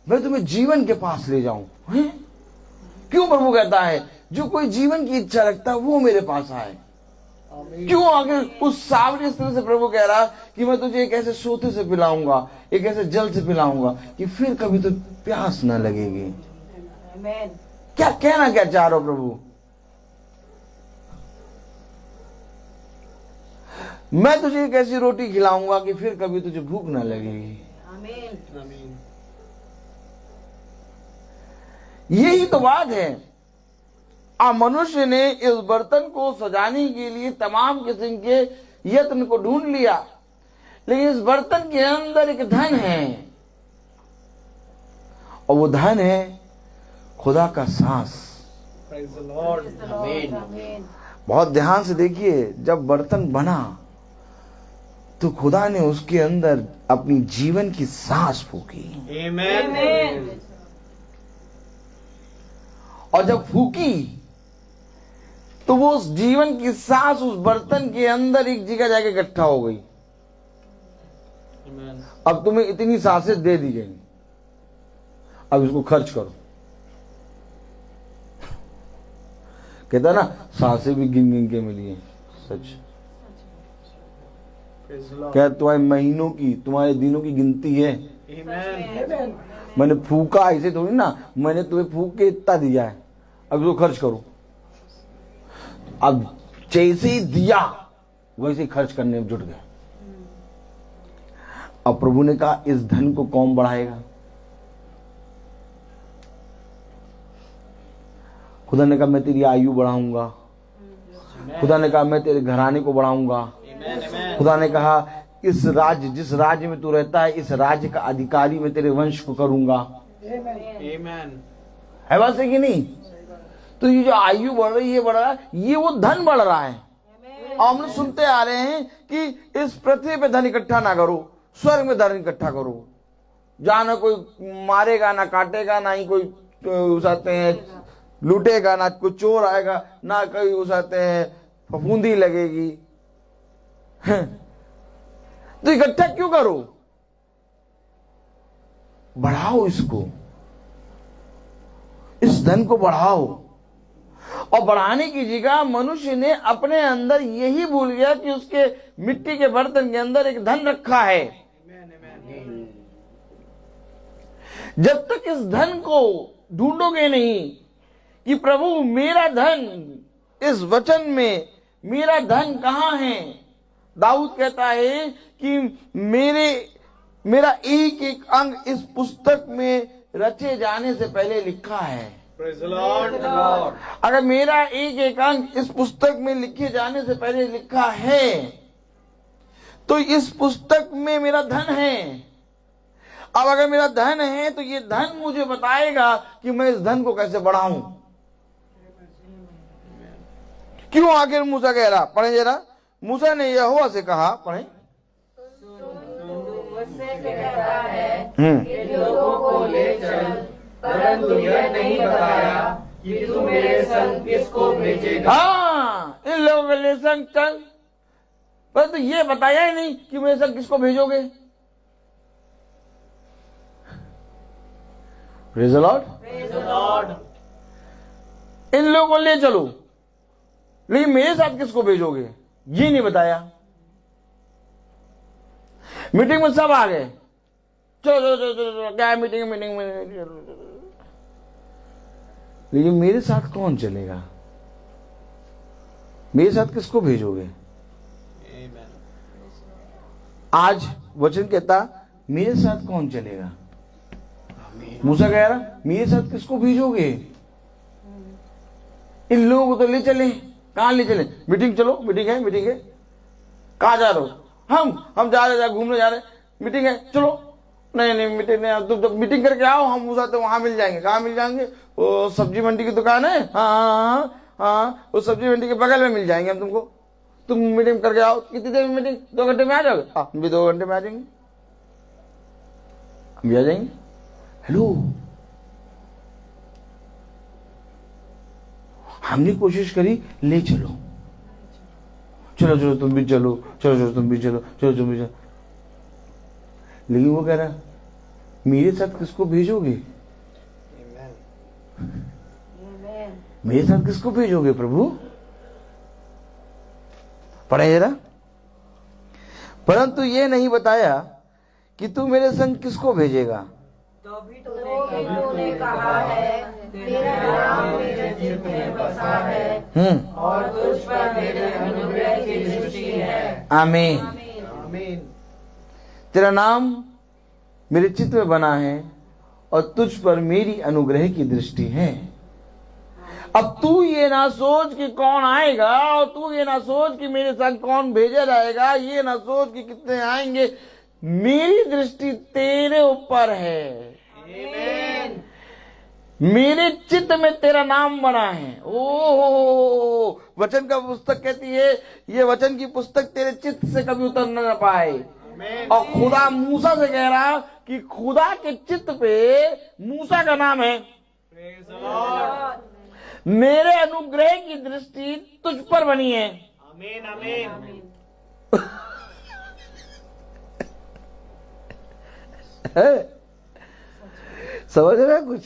मैं तुम्हें जीवन के पास ले जाऊं। हैं? क्यों प्रभु कहता है जो कोई जीवन की इच्छा रखता है वो मेरे पास आए? क्यों आगे उस सावरी स्त्री से प्रभु कह रहा कि मैं तुझे एक ऐसे सोते से पिलाऊंगा, एक ऐसे जल से पिलाऊंगा कि फिर कभी तो प्यास ना लगेगी। क्या कहना क्या चाह रहे हो प्रभु? मैं तुझे एक ऐसी रोटी खिलाऊंगा कि फिर कभी तुझे भूख ना लगेगी। आमीन। यही तो बात है। मनुष्य ने इस बर्तन को सजाने के लिए तमाम किस्म के यत्न को ढूंढ लिया, लेकिन इस बर्तन के अंदर एक धन है और वो धन है खुदा का सांस। Praise the Lord. आमीन। बहुत ध्यान से देखिए, जब बर्तन बना तो खुदा ने उसके अंदर अपनी जीवन की सांस फूकी। आमीन। और जब फूकी तो वो उस जीवन की सांस उस बर्तन के अंदर एक जगह जाके इकट्ठा हो गई। आमीन। अब तुम्हें इतनी सांसें दे दी गई, अब इसको खर्च करो। कहता ना सांसें भी गिन गिन के मिली है। सच। Praise the lord. क्या तुम्हारे महीनों की, तुम्हारे दिनों की गिनती है? आमीन। मैंने फूका ऐसे थोड़ी ना, मैंने तुम्हें फूक के इतना दिया है, अब इसको खर्च करो। अब जैसे ही दिया वैसे ही खर्च करने में जुट गए। अब प्रभु ने कहा इस धन को कौन बढ़ाएगा? खुदा ने कहा मैं तेरी आयु बढ़ाऊंगा। खुदा ने कहा मैं तेरे घराने को बढ़ाऊंगा। आमीन। खुदा ने कहा इस राज्य, जिस राज्य में तू रहता है, इस राज्य का अधिकारी मैं तेरे वंश को करूंगा। आमीन। है बात है कि नहीं? तो ये जो आयु बढ़ रही है, बढ़ रहा है, ये वो धन बढ़ रहा है। और हम लोग सुनते आ रहे हैं कि इस पृथ्वी पे धन इकट्ठा ना करो, स्वर्ग में धन इकट्ठा करो। जहां ना कोई मारेगा, ना काटेगा, ना ही कोई उसाते हैं लूटेगा, ना कोई चोर आएगा, ना कोई उसाते हैं फफूंदी लगेगी। तो इकट्ठा क्यों करो? बढ़ाओ इसको, इस धन को बढ़ाओ। और बढ़ाने की जगह मनुष्य ने अपने अंदर यही भूल गया कि उसके मिट्टी के बर्तन के अंदर एक धन रखा है। जब तक इस धन को ढूंढोगे नहीं कि प्रभु मेरा धन इस वचन में, मेरा धन कहां है? दाऊद कहता है कि मेरे मेरा एक एक अंग इस पुस्तक में रचे जाने से पहले लिखा है। अगर मेरा एक एक अंग इस पुस्तक में लिखे जाने से पहले लिखा है तो इस पुस्तक में मेरा धन है। अब अगर मेरा धन है तो ये धन मुझे बताएगा कि मैं इस धन को कैसे बढ़ाऊं। क्यों आखिर मूसा कह रहा, पढ़े जरा। मूसा ने यहोवा से कहा, पढ़े। मुझसे कहता है कि लोगों को ले चल, परंतु यह नहीं बताया कि तू मेरे संग किसको भेजेगा। हाँ, इन लोगों के ले संग चल, परंतु ये बताया ही नहीं कि मेरे संग किसको भेजोगे। Praise the Lord. इन लोगों को ले चलो, लेकिन मेरे साथ किसको भेजोगे ये नहीं बताया। मीटिंग में सब आ गए, चलो चलो चलो चलो, क्या है मीटिंग में, लेकिन मेरे साथ कौन चलेगा? मेरे साथ किसको भेजोगे? आज वचन कहता मेरे साथ कौन चलेगा? मूसा कह रहा मेरे साथ किसको भेजोगे? इन लोगों को तो ले चले। कहां ले चले? मीटिंग, चलो मीटिंग है, मीटिंग है। कहां जा रहे हो? हम जा रहे, घूमने जा रहे, मीटिंग है, चलो। नहीं मीटिंग नहीं, तुम तो मीटिंग करके आओ, हम मूसा तो वहां मिल जाएंगे। कहां मिल जाएंगे? वो सब्जी मंडी की दुकान है, हाँ, वो सब्जी मंडी के बगल में मिल जाएंगे हम तुमको। तुम मीटिंग करके आओ। कितनी देर में मीटिंग? 2 घंटे में आ जाओगे? हाँ, हम भी 2 घंटे में आ जाएंगे, हम भी आ जाएंगे। हेलो, हमने कोशिश करी ले चलो, चलो चलो तुम भी चलो, चलो चलो तुम भी चलो, चलो तुम भी चलो, लेकिन वो कह रहा मेरे साथ किसको भेजोगे? मेरे साथ किसको भेजोगे प्रभु? पढ़े जरा। परंतु ये नहीं बताया कि तू मेरे संग किसको भेजेगा। तो भी तूने कहा है, तेरा नाम मेरे चित्त में बसा है और तुझ पर मेरे अनुग्रह की दृष्टि है। आमीन। तेरा नाम मेरे चित्त में बना है और तुझ पर मेरी अनुग्रह की दृष्टि है। अब तू ये ना सोच कि कौन आएगा, और तू ये ना सोच कि मेरे साथ कौन भेजा जाएगा, ये ना सोच कि कितने आएंगे। मेरी दृष्टि तेरे ऊपर है। मेरे चित्त में तेरा नाम बना है। ओ, वचन का पुस्तक कहती है ये वचन की पुस्तक तेरे चित्त से कभी उतर न पाए। और खुदा मूसा से कह रहा कि खुदा के चित्त पे मूसा का नाम है। मेरे अनुग्रह की दृष्टि तुझ पर बनी है। आमीन। समझ रहे कुछ?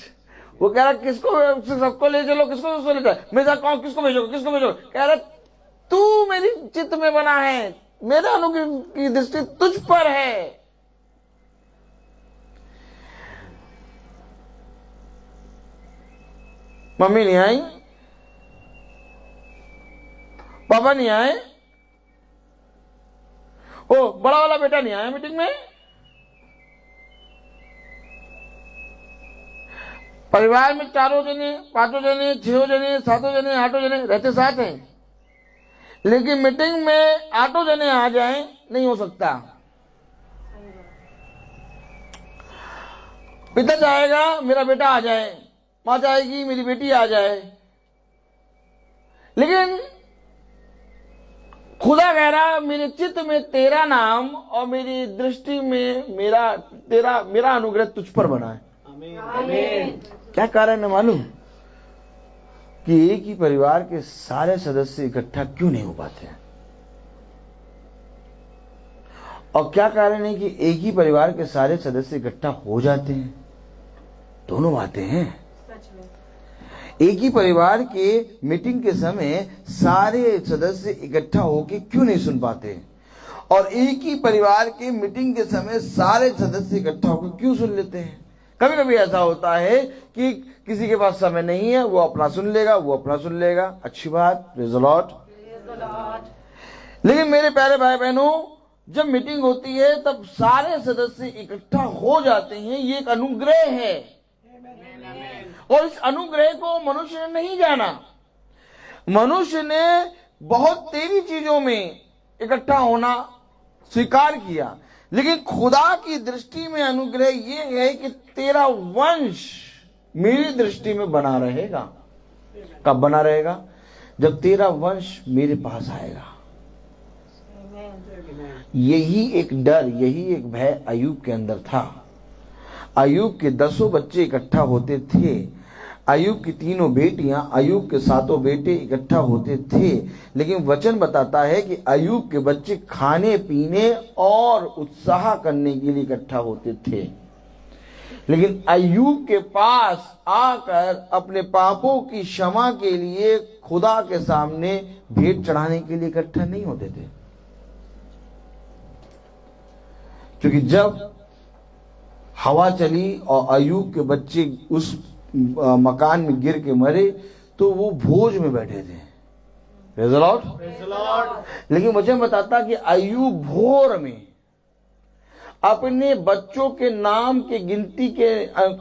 वो कह रहा किसको, सबको ले चलो, किसको ले चलो, मेरे साथ कौन, किसको भेजोगे, किसको भेजोगे? कह रहा तू मेरी चित्त में बना है, मेरे अनुग्रह की दृष्टि तुझ पर है। मम्मी नहीं आई, पापा नहीं आए, ओ बड़ा वाला बेटा नहीं आया मीटिंग में, परिवार में 4 जने, 5 जने, 6 जने, 7 जने, 8 जने रहते साथ हैं, लेकिन मीटिंग में 8 जने आ जाएं नहीं हो सकता। पिता चाहेगा मेरा बेटा आ जाए, मां चाहेगी मेरी बेटी आ जाए, लेकिन खुदा कह रहा मेरे चित्त में तेरा नाम और मेरी दृष्टि में मेरा अनुग्रह तुझ पर बना है। आमीन। क्या कारण है मालूम? कि एक ही परिवार के सारे सदस्य इकट्ठा क्यों नहीं हो पाते हैं? और क्या कारण है कि एक ही परिवार के सारे सदस्य इकट्ठा हो जाते हैं? दोनों बातें हैं। एक ही परिवार के मीटिंग के समय सारे सदस्य इकट्ठा होकर क्यों नहीं सुन पाते, और एक ही परिवार के मीटिंग के समय सारे सदस्य इकट्ठा होकर क्यों सुन लेते हैं? कभी कभी ऐसा होता है कि किसी के पास समय नहीं है, वो अपना सुन लेगा, वो अपना सुन लेगा, अच्छी बात, प्रेज़ द लॉर्ड। लेकिन मेरे प्यारे भाई बहनों, जब मीटिंग होती है तब सारे सदस्य इकट्ठा हो जाते हैं, ये एक अनुग्रह है। और इस अनुग्रह को मनुष्य ने नहीं जाना। मनुष्य ने बहुत तेरी चीजों में इकट्ठा होना स्वीकार किया, लेकिन खुदा की दृष्टि में अनुग्रह ये है कि तेरा वंश मेरी दृष्टि में बना रहेगा। कब बना रहेगा? जब तेरा वंश मेरे पास आएगा। यही एक डर, यही एक भय अय्यूब के अंदर था। अय्यूब के 10 बच्चे इकट्ठा होते थे, अय्यूब की 3 बेटियां, अय्यूब के 7 बेटे इकट्ठा होते थे, लेकिन वचन बताता है कि अय्यूब के बच्चे खाने पीने और उत्साह करने के लिए इकट्ठा होते थे, लेकिन अय्यूब के पास आकर अपने पापों की क्षमा के लिए खुदा के सामने भेंट चढ़ाने के लिए इकट्ठा नहीं होते थे। क्योंकि जब हवा चली और अय्यूब के बच्चे उस मकान में गिर के मरे तो वो भोज में बैठे थे। Praise the Lord. लेकिन मुझे बताता कि अय्यूब भोर में अपने बच्चों के नाम के गिनती के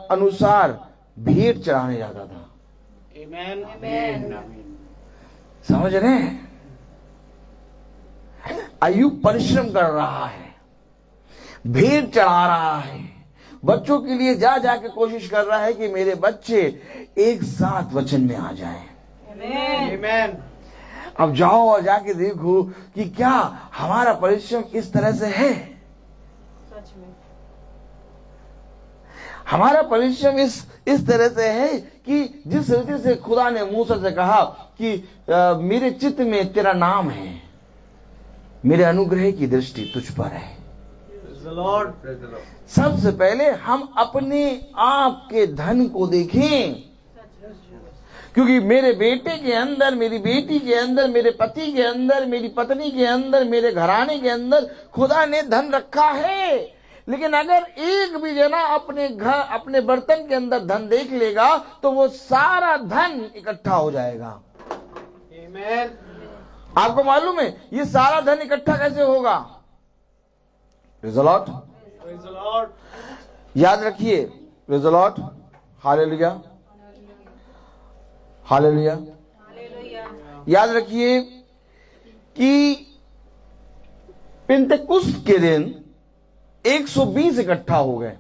अनुसार भेंट चढ़ाने जाता था। समझ रहे हैं? अय्यूब परिश्रम कर रहा है, भेंट चढ़ा रहा है, बच्चों के लिए जा जाके कोशिश कर रहा है कि मेरे बच्चे एक साथ वचन में आ जाएं। अब जाओ और जाके देखो कि क्या हमारा परिश्रम इस तरह से है। सच में हमारा परिश्रम इस तरह से है कि जिस रीति से खुदा ने मूसा से कहा कि मेरे चित्त में तेरा नाम है, मेरे अनुग्रह की दृष्टि तुझ पर है। सबसे पहले हम अपने आप के धन को देखें, क्योंकि मेरे बेटे के अंदर, मेरी बेटी के अंदर, मेरे पति के अंदर, मेरी पत्नी के अंदर, मेरे घराने के अंदर खुदा ने धन रखा है। लेकिन अगर एक भी जना अपने घर, अपने बर्तन के अंदर धन देख लेगा तो वो सारा धन इकट्ठा हो जाएगा। आपको मालूम है ये सारा धन इकट्ठा कैसे होगा? Praise the Lord. याद रखिए, praise the Lord, hallelujah, hallelujah. याद रखिए कि पिंतेकुस्त के दिन 120 इकट्ठा हो गए।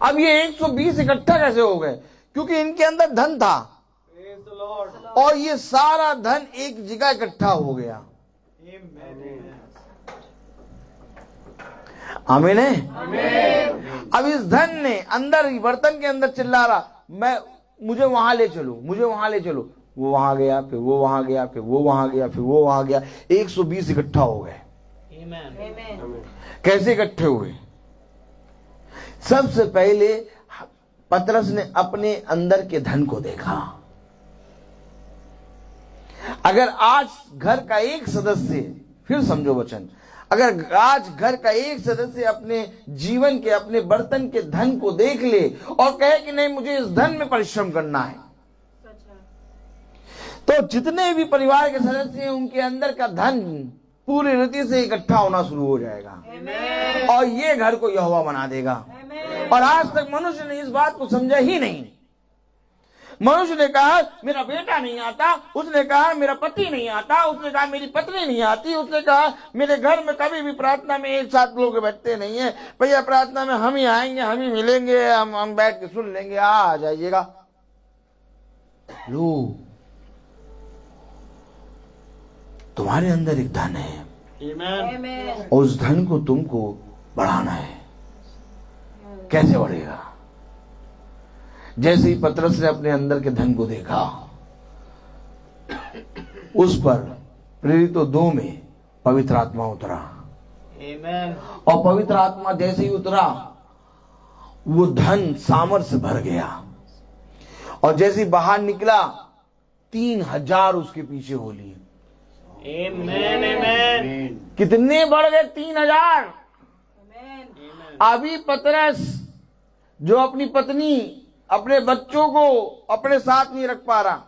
अब ये 120 इकट्ठा कैसे हो गए? क्योंकि इनके अंदर धन था और ये सारा धन एक जगह इकट्ठा हो गया। आमीन है। अब इस धन ने अंदर बर्तन के अंदर चिल्ला रहा, मुझे वहां ले चलो, मुझे वहां ले चलो। वो वहां गया, फिर वो वहां गया, फिर वो वहां गया, फिर वो वहां गया। 120 इकट्ठा हो गए। कैसे इकट्ठे हुए? सबसे पहले पतरस ने अपने अंदर के धन को देखा। अगर आज घर का एक सदस्य, फिर समझो वचन, अगर आज घर का एक सदस्य अपने जीवन के, अपने बर्तन के धन को देख ले और कहे कि नहीं मुझे इस धन में परिश्रम करना है, तो जितने भी परिवार के सदस्य हैं उनके अंदर का धन पूरी रीति से इकट्ठा होना शुरू हो जाएगा और ये घर को यहोवा बना देगा। और आज तक मनुष्य ने इस बात को समझा ही नहीं। मनुष्य ने कहा मेरा बेटा नहीं आता, उसने कहा मेरा पति नहीं आता, उसने कहा मेरी पत्नी नहीं आती, उसने कहा मेरे घर में कभी भी प्रार्थना में एक साथ लोग बैठते नहीं है, भैया प्रार्थना में हम ही आएंगे, हम ही मिलेंगे, हम बैठ के सुन लेंगे, आ जाइएगा। लो, तुम्हारे अंदर एक धन है, उस धन को तुमको बढ़ाना है। कैसे बढ़ेगा? जैसे ही पतरस ने अपने अंदर के धन को देखा, उस पर प्रेरितों 2 में पवित्र आत्मा उतरा। और पवित्र आत्मा जैसे ही उतरा, वो धन सामर्थ्य भर गया और जैसे ही बाहर निकला 3000 उसके पीछे हो लिए। कितने बढ़ गए? 3000। अभी पतरस जो अपनी पत्नी, अपने बच्चों को अपने साथ नहीं रख पा रहा,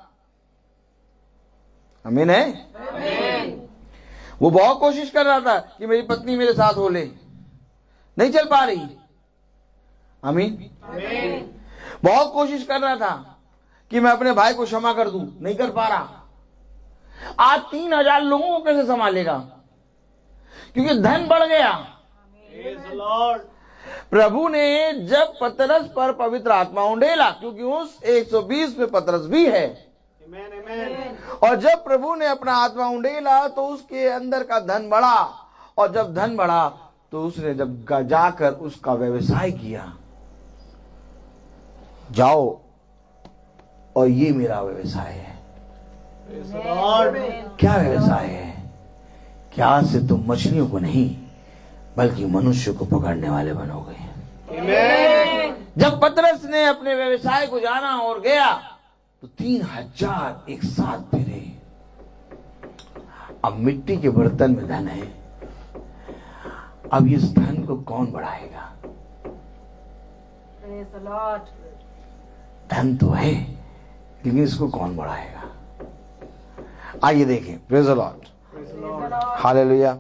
आमीन है। वो बहुत कोशिश कर रहा था कि मेरी पत्नी मेरे साथ हो ले, नहीं चल पा रही। आमीन। बहुत कोशिश कर रहा था कि मैं अपने भाई को क्षमा कर दूं, नहीं कर पा रहा। आज 3000 लोगों को कैसे संभालेगा? क्योंकि धन बढ़ गया। प्रभु ने जब पतरस पर पवित्र आत्मा उंडेला, क्योंकि उस 120 में पतरस भी है, और जब प्रभु ने अपना आत्मा उंडेला तो उसके अंदर का धन बढ़ा, और जब धन बढ़ा तो उसने जब जाकर उसका व्यवसाय किया। जाओ और ये मेरा व्यवसाय है। क्या व्यवसाय है? कि आज से तुम मछलियों को नहीं बल्कि मनुष्य को पकड़ने वाले बनोगे। जब पतरस ने अपने व्यवसाय को जाना और गया तो 3000 एक साथ फिरे। अब मिट्टी के बर्तन में धन है, अब इस धन को कौन बढ़ाएगा? धन तो है लेकिन इसको कौन बढ़ाएगा? आइए देखें। Praise the Lord, hallelujah.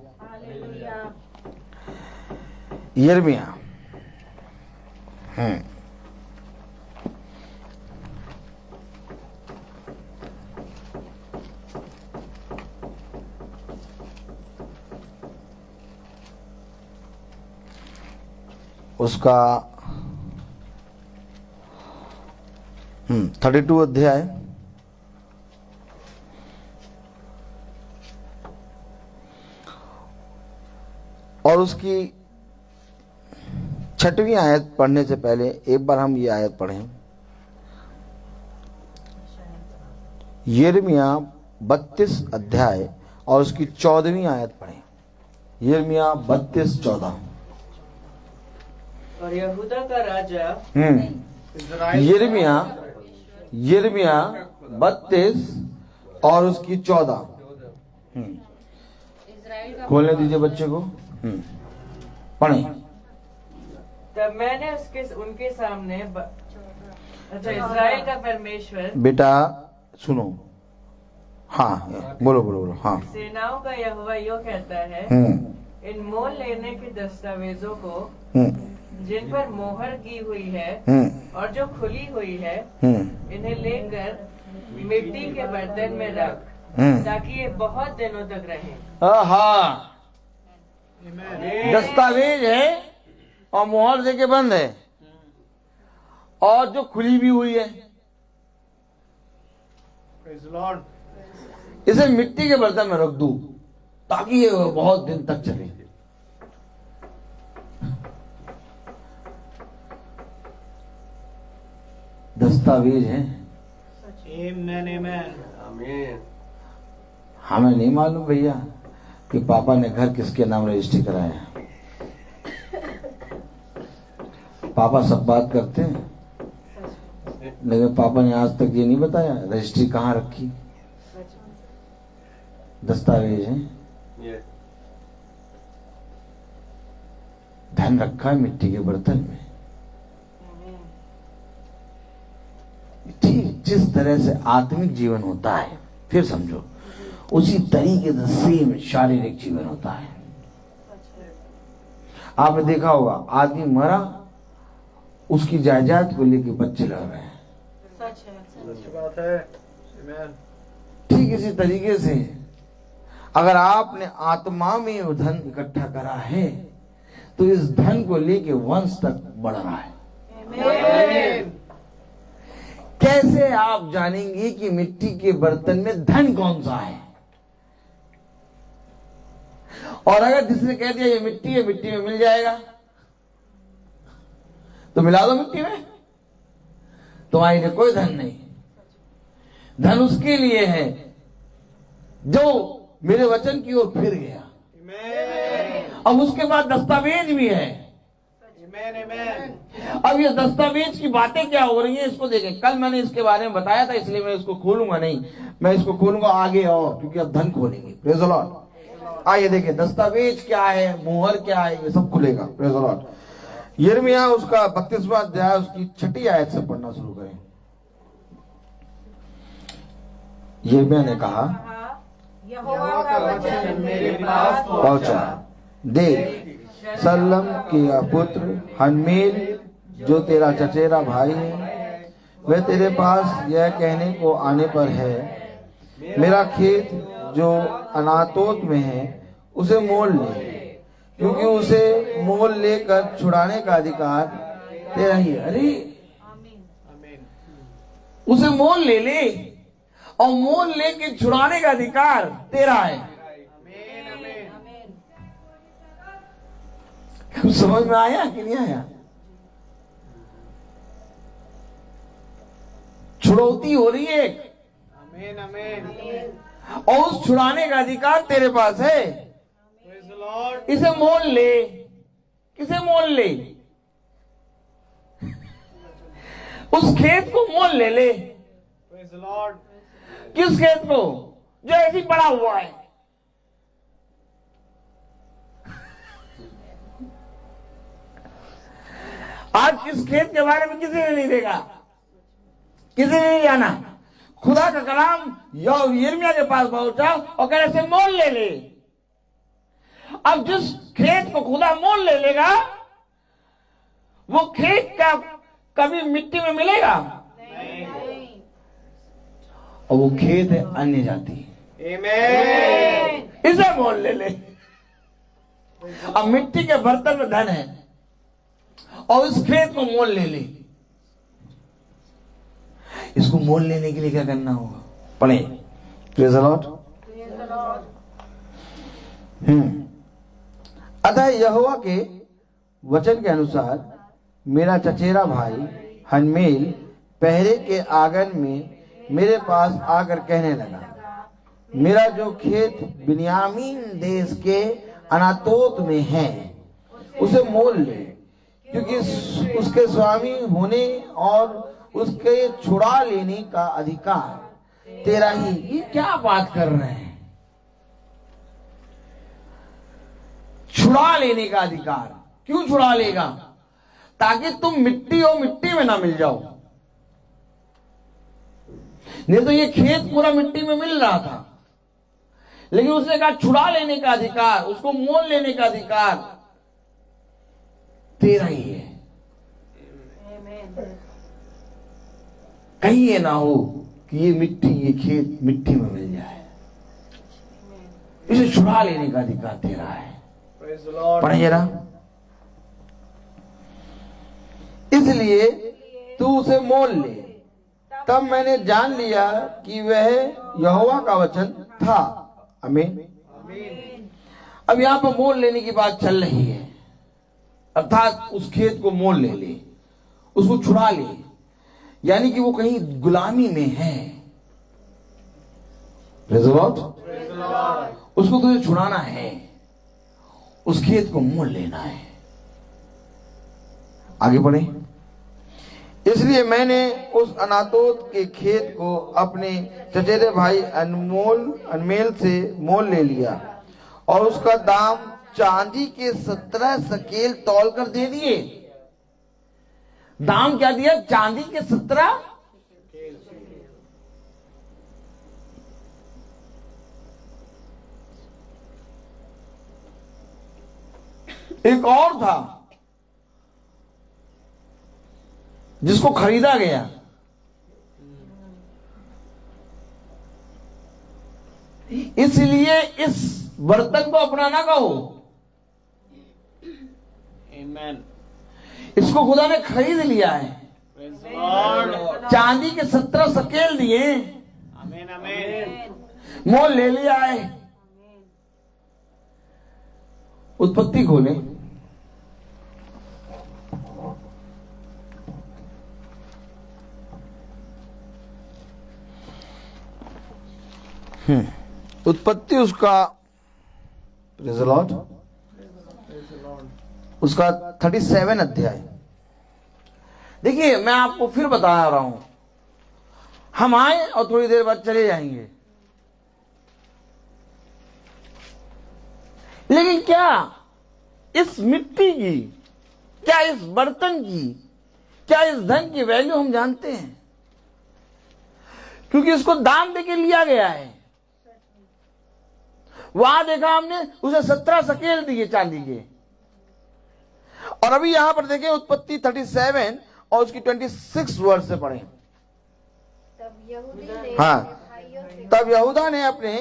यिर्मयाह उसका 32 अध्याय और उसकी 6वीं आयत पढ़ने से पहले एक बार हम ये आयत पढ़ें। यिर्मयाह 32 अध्याय और उसकी 14वीं आयत पढ़ें। यिर्मयाह 32:14। और यहूदा का राजा यिर्मयाह 32 और उसकी 14। खोलने दीजिए बच्चे को, पढ़ें। तब मैंने उनके सामने अच्छा, इस्राएल का परमेश्वर, बेटा सुनो, हाँ बोलो बोलो बोलो। हाँ, सेनाओं का यहोवा यो कहता है, इन मोल लेने के दस्तावेजों को जिन पर मोहर की हुई है और जो खुली हुई है, इन्हें लेकर मिट्टी के बर्तन में रख, ताकि ये बहुत दिनों तक रहे। हाँ, दस्तावेज है और मोहर देके बंद है और जो खुली भी हुई है, इसे मिट्टी के बर्तन में रख दूं ताकि ये बहुत दिन तक चले। दस्तावेज है। हमें नहीं मालूम भैया कि पापा ने घर किसके नाम रजिस्ट्री कराया। पापा सब बात करते हैं लेकिन पापा ने आज तक ये नहीं बताया रजिस्ट्री कहाँ रखी। दस्तावेज है, धन रखा है मिट्टी के बर्तन में। ठीक जिस तरह से आत्मिक जीवन होता है, फिर समझो उसी तरीके से सेम शारीरिक जीवन होता है। आपने देखा होगा आदमी मरा, उसकी जायदाद को लेके बच्चे लड़ रहे हैं। बात है। ठीक इसी तरीके से अगर आपने आत्मा में वो धन इकट्ठा करा है तो इस धन को लेके वंश तक बढ़ रहा है। कैसे आप जानेंगे कि मिट्टी के बर्तन में धन कौन सा है? और अगर जिसने कह दिया ये मिट्टी है, मिट्टी में मिल जाएगा, तो मिला दो मिट्टी में, तुम्हारे लिए कोई धन नहीं। धन उसके लिए है जो मेरे वचन की ओर फिर गया। अब उसके बाद दस्तावेज भी है। अब ये दस्तावेज की बातें क्या हो रही हैं इसको देखें। कल मैंने इसके बारे में बताया था, इसलिए मैं इसको खोलूंगा नहीं, मैं इसको खोलूंगा आगे और, क्योंकि अब धन खोलेंगे। Praise the Lord. आइए देखें दस्तावेज क्या है, मोहर क्या है, ये सब खुलेगा। Praise the Lord. यिर्मयाह उसका 32वां अध्याय उसकी 6ठी आयत से पढ़ना शुरू करें। यिर्मयाह ने कहा, यहोवा का वचन मेरे पास पहुंचा। देख, सल्लम के पुत्र हनमेल जो तेरा चचेरा भाई है, वह तेरे पास यह कहने को आने पर है, मेरा खेत जो अनातोत में है उसे मोल ले, क्योंकि उसे मोल लेकर छुड़ाने का अधिकार तेरा ही है। अरे उसे मोल ले ले, और मोल लेके छुड़ाने का अधिकार तेरा है। समझ में आया कि नहीं आया? छुड़ौती हो रही है, और उस छुड़ाने का अधिकार तेरे पास है। इसे मोल ले। किसे मोल ले? उस खेत को मोल ले ले। किस खेत को? जो ऐसे ही पड़ा हुआ है। आज इस खेत के बारे में किसी ने नहीं देखा, किसी ने नहीं जाना। खुदा का कलाम यिर्मयाह के पास पहुंचा और कह रहे मोल ले ले। अब जिस खेत को खुदा मोल ले लेगा, वो खेत का कभी मिट्टी में मिलेगा? नहीं। और वो खेत है अन्य जाति। इसे मोल ले ले। अब मिट्टी के बर्तन में धन है, और इस खेत को मोल ले ले। इसको मोल लेने के लिए क्या करना होगा? पढ़े। Praise the Lord. अतः यहोवा के वचन के अनुसार मेरा चचेरा भाई हनमेल पहरे के आंगन में मेरे पास आकर कहने लगा, मेरा जो खेत बिन्यामीन देश के अनातोत में है उसे मोल ले, क्योंकि उसके स्वामी होने और उसके छुड़ा लेने का अधिकार तेरा ही। ये क्या बात कर रहे हैं? छुड़ा लेने का अधिकार। क्यों छुड़ा लेगा? ताकि तुम मिट्टी और मिट्टी में ना मिल जाओ। नहीं तो ये खेत पूरा मिट्टी में मिल रहा था, लेकिन उसने कहा छुड़ा लेने का अधिकार, उसको मोल लेने का अधिकार तेरा ही है। कहीं ये ना हो कि ये खेत मिट्टी में मिल जाए। इसे छुड़ा लेने का अधिकार तेरा है। पढ़े जरा। इसलिए तू उसे मोल ले। तब मैंने जान लिया कि वह यहोवा का वचन था। आमीन। अब यहां पर मोल लेने की बात चल रही है, अर्थात उस खेत को मोल ले ले, उसको छुड़ा ले, यानी कि वो कहीं गुलामी में है। उसको तुझे छुड़ाना है, उस खेत को मोल लेना है। आगे बढ़े। इसलिए मैंने उस अनातोत के खेत को अपने चचेरे भाई अनमेल से मोल ले लिया, और उसका दाम चांदी के 17 शकेल तौल कर दे दिए। दाम क्या दिया? चांदी के 17। एक और था जिसको खरीदा गया। इसलिए इस बर्तन को अपना ना कहो। आमीन। इसको खुदा ने खरीद लिया है। चांदी के 17 शकेल दिए। आमीन आमीन। मोल ले लिया है। उत्पत्ति खोले। उत्पत्ति उसका प्रेज़ द लॉर्ड, उसका 37 अध्याय। देखिए, मैं आपको फिर बता रहा हूं, हम आए और थोड़ी देर बाद चले जाएंगे, लेकिन क्या इस मिट्टी की, क्या इस बर्तन की, क्या इस धन की वैल्यू हम जानते हैं? क्योंकि इसको दाम देके लिया गया है। वहां देखा हमने उसे 17 शकेल दिए चांदी के। और अभी यहां पर देखें उत्पत्ति 37 और उसकी 26 वर्ष से पढ़े। तब यहूदी ने हाँ। अपने भाइयों से तब यहूदा ने अपने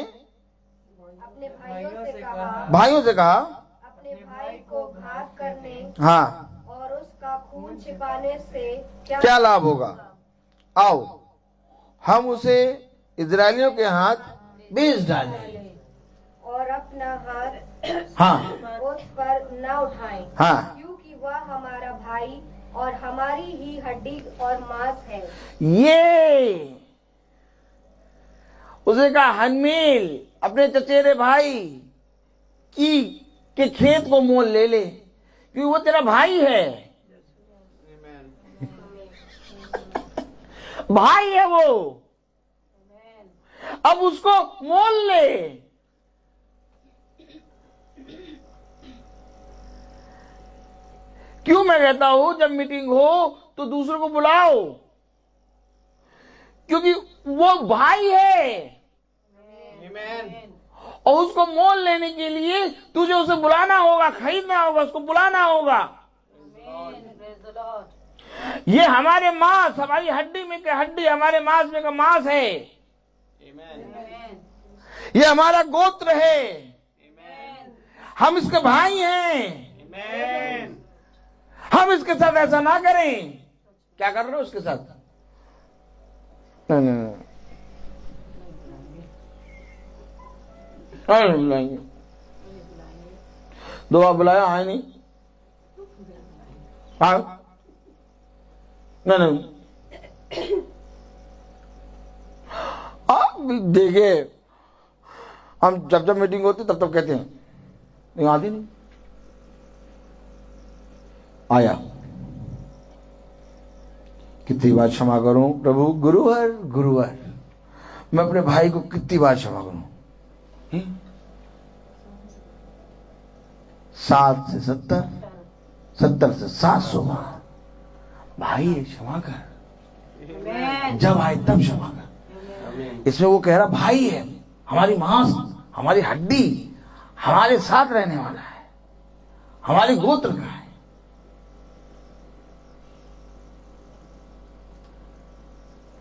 भाइयों से कहा अपने अपने भाई को घात करने हाँ और उसका खून छिपाने से क्या लाभ होगा? आओ हम उसे इजरायलियों के हाथ बेच डालें और अपना हाथ हाँ उस पर न उठाएं, हाँ। क्योंकि वह हमारा भाई और हमारी ही हड्डी और मांस है। ये उसे कहा हनमेल अपने चचेरे भाई की के खेत को मोल ले ले, क्योंकि वो तेरा भाई है, भाई है वो, अब उसको मोल ले। क्यों मैं कहता हूं जब मीटिंग हो तो दूसरों को बुलाओ, क्योंकि वो भाई है और उसको मोल लेने के लिए तुझे उसे बुलाना होगा, खरीदना होगा, उसको बुलाना होगा। ये हमारे मांस, हमारी हड्डी में का हड्डी, हमारे मांस में का मांस है। ये हमारा गोत्र है, हम इसके भाई हैं। हम इसके साथ ऐसा ना करें। क्या कर रहे हो उसके साथ? नहीं बुलाएंगे। 2 बार बुलाया, आए नहीं। हाँ नहीं आप देखे, हम जब मीटिंग होती तब कहते हैं नहीं आती नहीं। आया, कितनी बार क्षमा करूं प्रभु, गुरुवार गुरुवार मैं अपने भाई को कितनी बार क्षमा करूं? 7 से 70, 70 से 700 बार। भाई है, क्षमा कर, जब आए तब क्षमा कर। इसमें वो कह रहा भाई है, हमारी मांस, हमारी हड्डी, हमारे साथ रहने वाला है, हमारे गोत्र का है।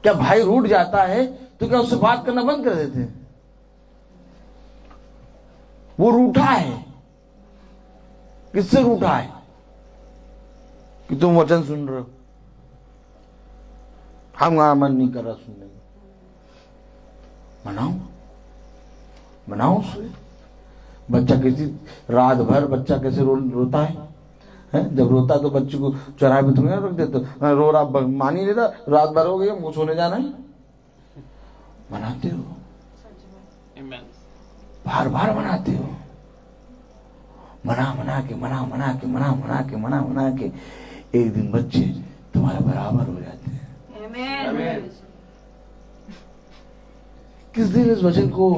क्या भाई रूठ जाता है तो क्या उससे बात करना बंद कर देते हैं? वो रूठा है, किससे रूठा है? कि तुम वचन सुन रहे हो, हमारा मन नहीं कर रहा सुनने का। मनाओ मनाओ उसे। बच्चा किसी रात भर बच्चा कैसे रोता है? जब रोता तो बच्चे को चौराहे पे थोड़ी रख देते, रो रहा मान ही लेता, रात भर हो गई हमको सोने जाना है। मनाते हो, बार बार मनाते हो, मना के एक दिन बच्चे तुम्हारे बराबर हो जाते हैं। किस दिन इस वचन को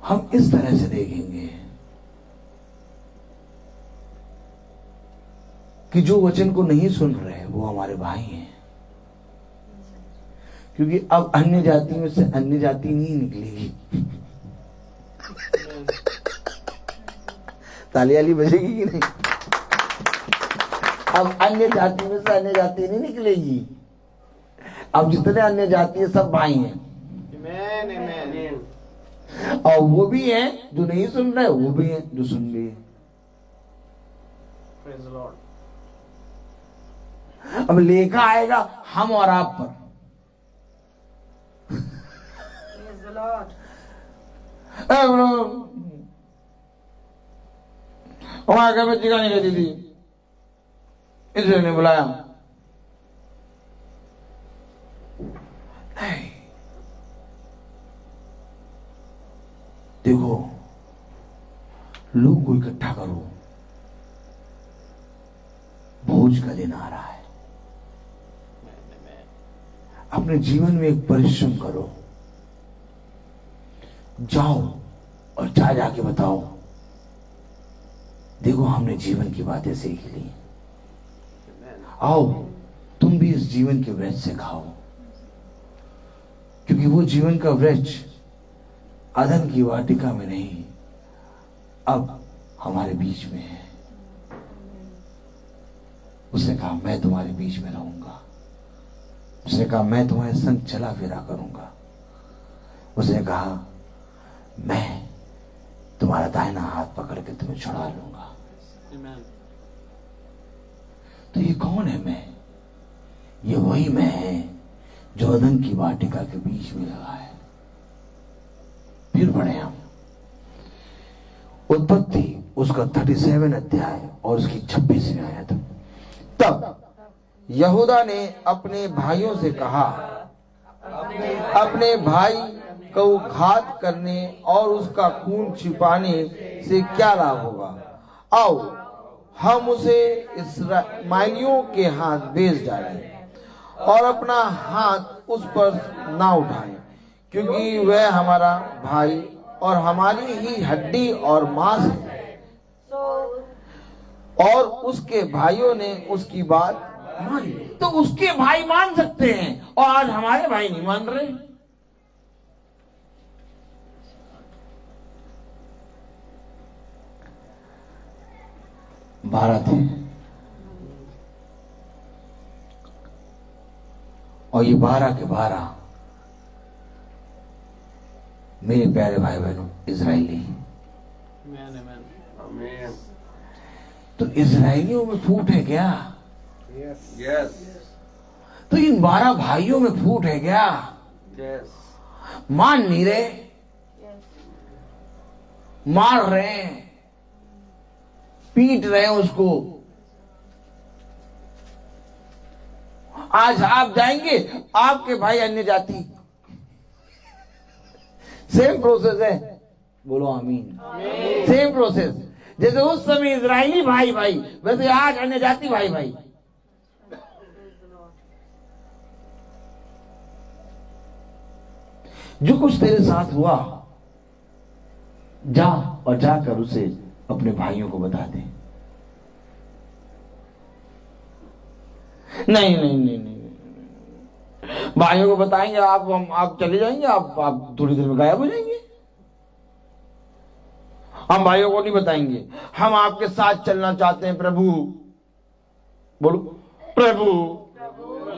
हम इस तरह से देखेंगे कि जो वचन को नहीं सुन रहे वो हमारे भाई हैं, क्योंकि अब अन्य जाति में से अन्य जाति नहीं निकलेगी। ताली वाली बजेगी कि नहीं? अब अन्य जाति में से अन्य जाति नहीं निकलेगी। अब जितने अन्य जाति है सब भाई हैं। और वो भी हैं जो नहीं सुन रहे, वो भी हैं जो सुन लिए। अब लेखा आएगा हम और आप पर। हमारे घर में चिकन नहीं कहती थी, इसलिए नहीं बुलाया। नहीं, देखो लोग को इकट्ठा करो, भोज का दिन आ रहा है। अपने जीवन में एक परिश्रम करो, जाओ और जाके बताओ, देखो हमने जीवन की बातें सीख ली। आओ तुम भी इस जीवन के वृक्ष से खाओ, क्योंकि वो जीवन का वृक्ष अदन की वाटिका में नहीं, अब हमारे बीच में है। उसने कहा मैं तुम्हारे बीच में रहूंगा। उसने कहा मैं तुम्हारे संग चला फिरा करूंगा। उसने कहा मैं तुम्हारा दाहिना हाथ पकड़ के तुम्हें छुड़ा लूंगा। तो ये कौन है मैं? ये वही मैं है जो अदन की वाटिका के बीच में लगा है। फिर पढ़े हम उत्पत्ति उसका 37 अध्याय और उसकी 26वीं आयत। तब यहूदा ने अपने भाइयों से कहा, अपने भाई को घात करने और उसका खून छिपाने से क्या लाभ होगा? आओ हम उसे इस्राएलियों के हाथ बेच डालें और अपना हाथ उस पर ना उठाएं, क्योंकि वह हमारा भाई और हमारी ही हड्डी और मांस है। और उसके भाइयों ने उसकी बात मान ली। तो उसके भाई मान सकते हैं और आज हमारे भाई नहीं मान रहे। बारह थे और ये 12 के 12 मेरे प्यारे भाई बहनों इजरायली। तो इजरायलियों में फूट है क्या? यस। तो इन 12 भाइयों में फूट है क्या? यस। मान नहीं रहे, मार रहे हैं, पीट रहे हैं उसको। आज आप जाएंगे, आपके भाई अन्य जाति, सेम प्रोसेस है। बोलो आमीन। Same process. जैसे उस समय इजरायली भाई भाई, वैसे आज अन्य जाति भाई भाई। जो कुछ तेरे साथ हुआ, जा और जाकर उसे अपने भाइयों को बता दे। नहीं नहीं नहीं नहीं, भाइयों को बताएंगे आप चले जाएंगे, आप थोड़ी देर में गायब हो जाएंगे। हम भाइयों को नहीं बताएंगे, हम आपके साथ चलना चाहते हैं प्रभु। बोलो प्रभु,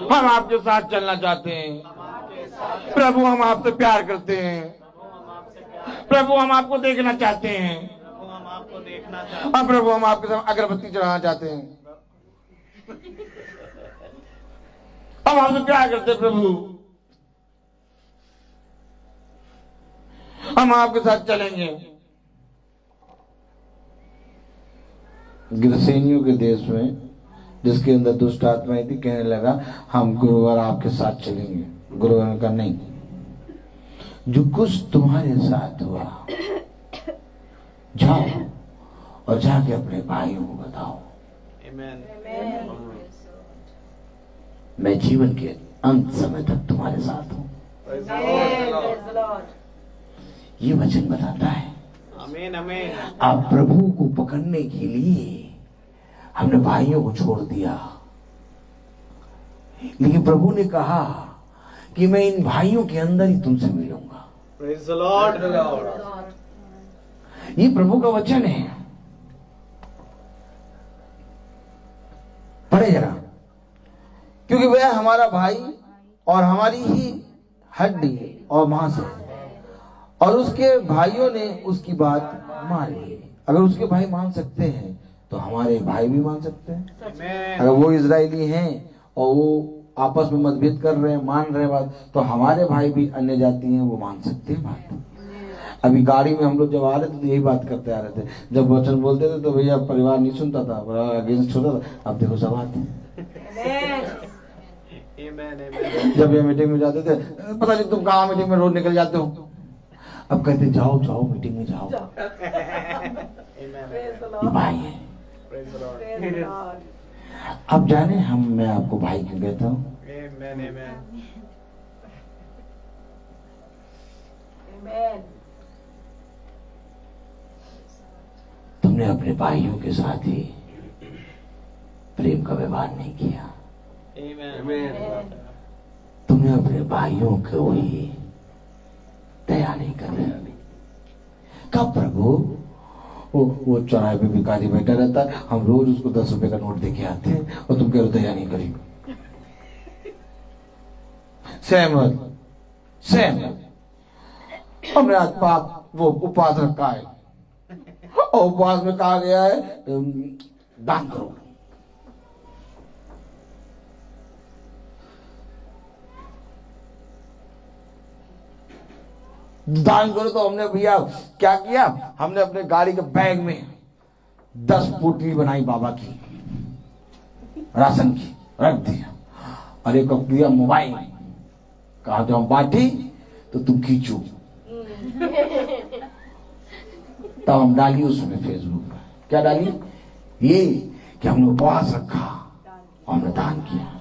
हम आपके साथ चलना चाहते हैं प्रभु, हम आपसे प्यार करते हैं प्रभु, हम आपको देखना चाहते हैं प्रभु, हम आपके साथ अगरबत्ती चढ़ाना चाहते हैं, हम आपसे प्यार करते हैं प्रभु, हम आपके साथ चलेंगे। गिरसेनियों के देश में, जिसके अंदर दुष्ट आत्माएं थी, कहने लगा हम गुरुवार आपके साथ चलेंगे। गुरुवार ने कहा नहीं, जो कुछ तुम्हारे साथ हुआ जाओ और जाके अपने भाइयों को बताओ। मैं जीवन के अंत समय तक तुम्हारे साथ हूं। ये वचन बताता है। आप प्रभु को पकड़ने के लिए हमने भाइयों को छोड़ दिया, लेकिन प्रभु ने कहा कि मैं इन भाइयों के अंदर ही तुमसे मिलूंगा। Praise the Lord. ये प्रभु का वचन है। पढ़े जरा, क्योंकि वह हमारा भाई और हमारी ही हड्डी और मांस है। और उसके भाइयों ने उसकी बात मान ली। अगर उसके भाई मान सकते हैं तो हमारे भाई भी मान सकते हैं। अगर वो इजरायली हैं और वो आपस में मतभेद कर रहे हैं, मान रहे हैं बात, तो हमारे भाई भी अन्य जाति हैं, वो मान सकते हैं बात। अभी गाड़ी में हम लोग जब आ रहे थे तो यही बात करते आ रहे थे। जब वचन बोलते थे तो भैया परिवार नहीं सुनता था, अगेंस्ट होता था। अब देखो सब आते हैं। जब ये मीटिंग में जाते थे, पता नहीं तुम कहाँ मीटिंग में रोज निकल जाते हो, अब कहते जाओ जाओ मीटिंग में जाओ। ये भाई है। अब जाने मैं आपको भाई क्यों कहता हूँ? तुमने अपने भाइयों के साथ ही प्रेम का व्यवहार नहीं किया। तुमने अपने भाइयों को ही दया नहीं कर रहे। कब प्रभु? वो चौराहे पे भिखारी बैठा रहता है, हम रोज उसको 10 रुपए का नोट देके आते हैं और तुम कह रहे हो दया नहीं करी। सहमत। हमने आज पाप वो उपवास रखा है और उपवास में कहा गया है दान करो। दान करो तो हमने भैया क्या किया, हमने अपने गाड़ी के बैग में 10 पोटली बनाई बाबा की राशन की, रख दिया और एक दिया मोबाइल, कहा जो हम बांटी तो तुम खींचो। तब हम डाली उसमें फेसबुक पर, क्या डाली? ये कि हमने उपवास रखा और हमने दान किया।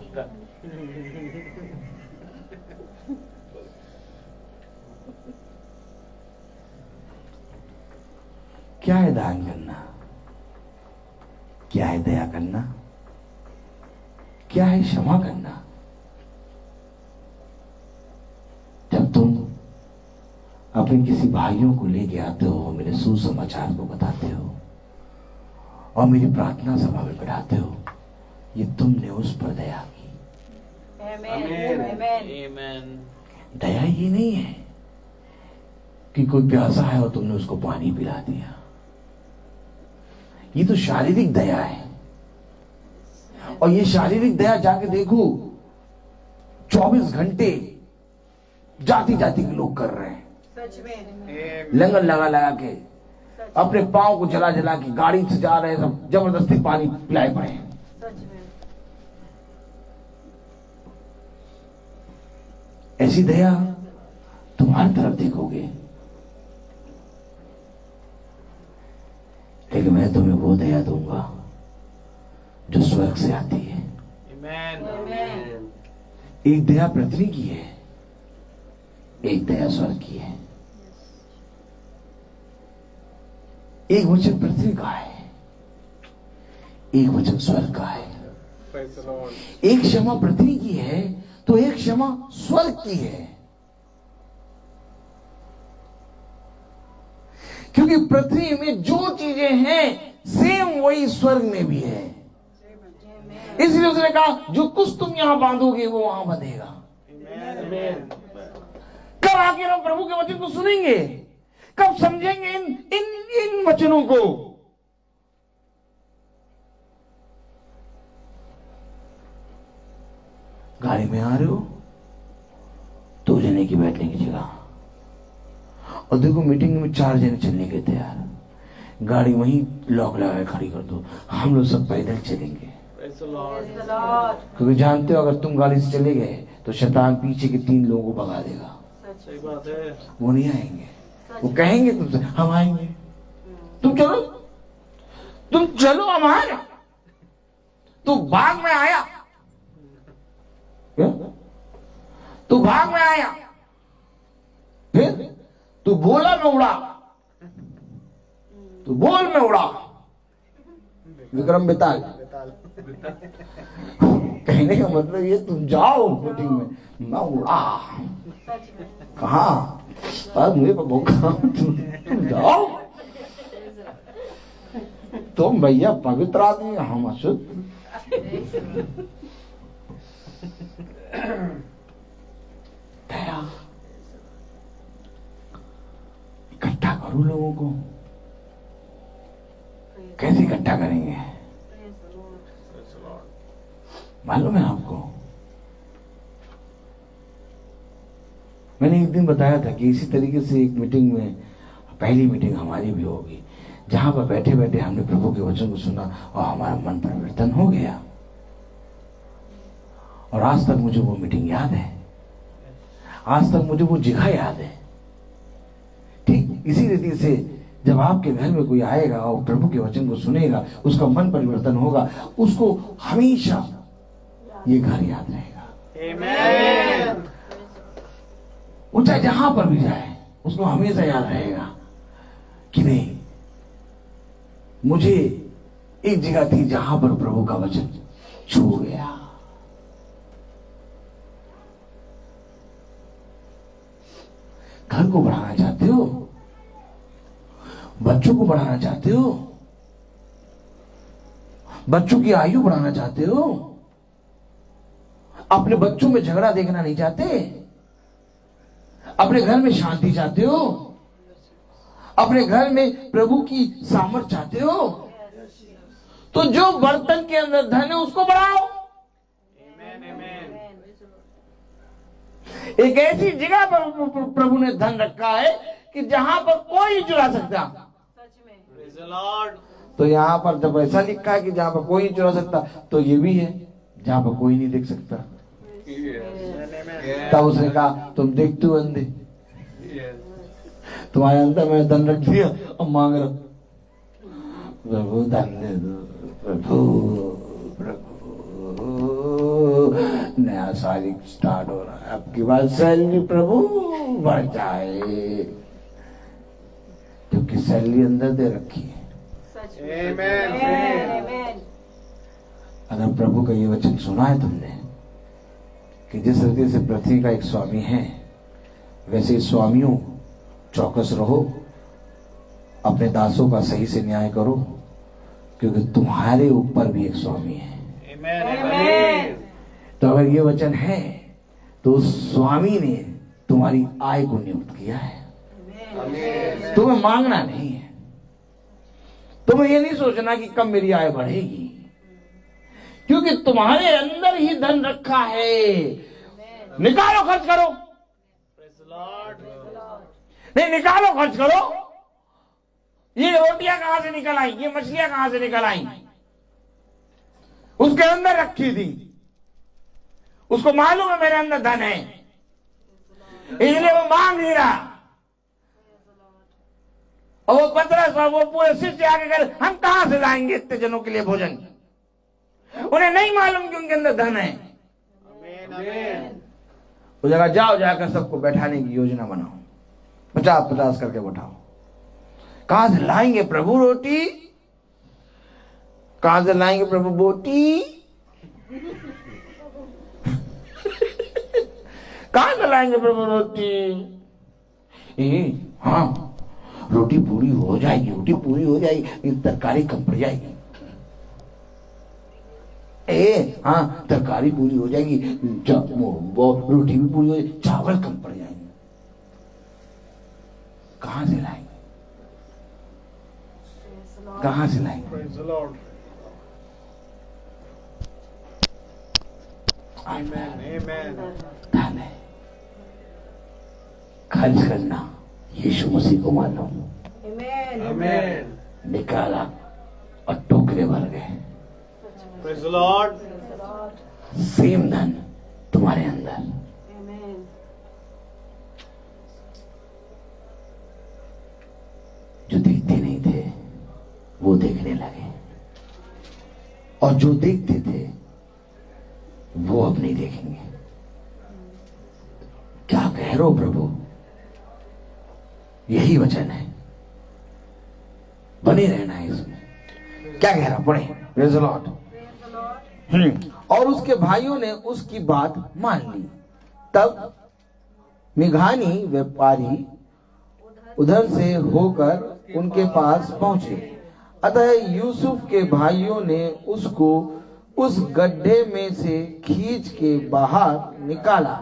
क्या है दान करना? क्या है दया करना? क्या है क्षमा करना? जब तुम अपने किसी भाइयों को लेके आते हो, मेरे सुसमाचार को बताते हो और मेरी प्रार्थना सभा में बैठाते हो, ये तुमने उस पर दया की। आमीन। दया ये नहीं है कि कोई प्यासा है और तुमने उसको पानी पिला दिया। ये तो शारीरिक दया है, और ये शारीरिक दया जाके देखो 24 घंटे जाति जाति के लोग कर रहे हैं। सच में लंगर लगा लगा के अपने पांव को जला जला के गाड़ी से जा रहे हैं, सब जबरदस्ती पानी पिलाए पड़े हैं। सच में ऐसी दया तुम्हारी तरफ देखोगे, लेकिन मैं तुम्हें वो दया दूंगा जो स्वर्ग से आती है। आमीन। एक दया पृथ्वी की है, एक दया स्वर्ग की है। एक वचन पृथ्वी का है, एक वचन स्वर्ग का है। एक क्षमा पृथ्वी की है तो एक क्षमा स्वर्ग की है, क्योंकि पृथ्वी में जो चीजें हैं सेम वही स्वर्ग में भी है। इसलिए उसने कहा जो कुछ तुम यहां बांधोगे वो वहां बंधेगा। कब आखिर हम प्रभु के वचन को सुनेंगे? कब समझेंगे इन वचनों को? गाड़ी में आ रहे हो, 2 जने की बैठने की जगह, और देखो मीटिंग में 4 जने चलने के तैयार, गाड़ी वहीं लॉक लगा के खड़ी कर दो, हम लोग सब पैदल चलेंगे। क्योंकि जानते हो अगर तुम गाड़ी से चले गए तो शैतान पीछे के 3 लोगों को भगा देगा। सही बात है। वो नहीं आएंगे, वो कहेंगे तुमसे हम आएंगे, तुम चलो हम आए। तू भाग में आया, तू भाग में आया, फिर तू बोला मैं उड़ा, तू बोल में उड़ा। विक्रम बेताल कहने का मतलब ये तुम जाओ मीटिंग में, मैं उड़ा। कहा मुझे भूखा, तुम जाओ। तुम भैया पवित्र आदमी, हम अशुद्ध। दया इकट्ठा करो लोगों को। कैसे इकट्ठा करेंगे मालूम है आपको? मैंने एक दिन बताया था कि इसी तरीके से एक मीटिंग में, पहली मीटिंग हमारी भी होगी, जहां पर बैठे बैठे हमने प्रभु के वचन को सुना और हमारा मन परिवर्तन हो गया। और आज तक मुझे वो मीटिंग याद है, आज तक मुझे वो जगह याद है। ठीक इसी रीति से जब आपके घर में कोई आएगा और प्रभु के वचन को सुनेगा, उसका मन परिवर्तन होगा, उसको हमेशा ये घर याद रहेगा। वो चाहे जहां पर भी जाए उसको हमेशा याद रहेगा कि नहीं, मुझे एक जगह थी जहां पर प्रभु का वचन छू गया। घर को बढ़ाना चाहते हो बच्चों को बढ़ाना चाहते हो, बच्चों की आयु बढ़ाना चाहते हो, अपने बच्चों में झगड़ा देखना नहीं चाहते, अपने घर में शांति चाहते हो, अपने घर में प्रभु की सामर्थ चाहते हो, तो जो बर्तन के अंदर धन है उसको बढ़ाओ। एक ऐसी जगह पर प्रभु ने धन रखा है कि जहां पर कोई नहीं चुरा सकता। तो यहाँ पर जब ऐसा लिखा है कि जहां पर कोई नहीं चुरा सकता, तो ये भी है जहां पर कोई नहीं देख सकता। तब उसने कहा तुम देखते हो अंधे, तुम्हारे अंदर मैंने धन रख दिया और मांग रहा, प्रभु धन दे दो, प्रभु प्रभु। नया साल स्टार्ट हो रहा है, अब की बात सैलरी प्रभु बढ़ जाए, क्योंकि सैलरी अंदर दे रखी है। अगर प्रभु का ये वचन सुना है तुमने कि जिस रीति से पृथ्वी का एक स्वामी है, वैसे स्वामियों चौकस रहो, अपने दासों का सही से न्याय करो, क्योंकि तुम्हारे ऊपर भी एक स्वामी है। तो अगर ये वचन है तो उस स्वामी ने तुम्हारी आय को नियुक्त किया है। तुम्हें मांगना नहीं है, तुम्हें ये नहीं सोचना कि कब मेरी आय बढ़ेगी, क्योंकि तुम्हारे अंदर ही धन रखा है। निकालो, खर्च करो, नहीं निकालो, खर्च करो। ये रोटियां कहां से निकल आई, ये मछलियां कहां से निकल आई, उसके अंदर रखी थी, उसको मालूम है मेरे अंदर धन है, इसलिए वो मांग नहीं रहा। और वो पतरस वो पूरे सिर से आगे कर, हम कहां से लाएंगे इतने जनों के लिए भोजन। उन्हें नहीं मालूम कि उनके अंदर धन है। वो जगह जाओ, जाकर सबको बैठाने की योजना बनाओ, 50-50 करके बैठाओ। कहां से लाएंगे प्रभु रोटी, कहां से लाएंगे प्रभु बोटी, कहां से लाएंगे प्रभु रोटी। हाँ रोटी पूरी हो जाएगी, रोटी पूरी हो जाएगी, तरकारी कम पड़ जाएगी। हाँ तरकारी पूरी हो जाएगी, रोटी भी पूरी हो जाएगी, चावल कम पड़ जाएंगे। कहां से लाएंगे, कहां से लाएंगे। धन है, खर्च करना यीशु मसीह को मालूम। निकाला और टोकरे भर गए। सेम धन तुम्हारे अंदर। जो देखते नहीं थे वो देखने लगे, और जो देखते थे वो अब नहीं देखेंगे। क्या कह रहे हो प्रभु, यही वचन है, बने रहना है इसमें। क्या कह रहा, पढ़े। Praise the Lord. और उसके भाइयों ने उसकी बात मान ली। तब मिघानी व्यापारी उधर से होकर उनके पास पहुंचे, अतः यूसुफ के भाइयों ने उसको उस गड्ढे में से खींच के बाहर निकाला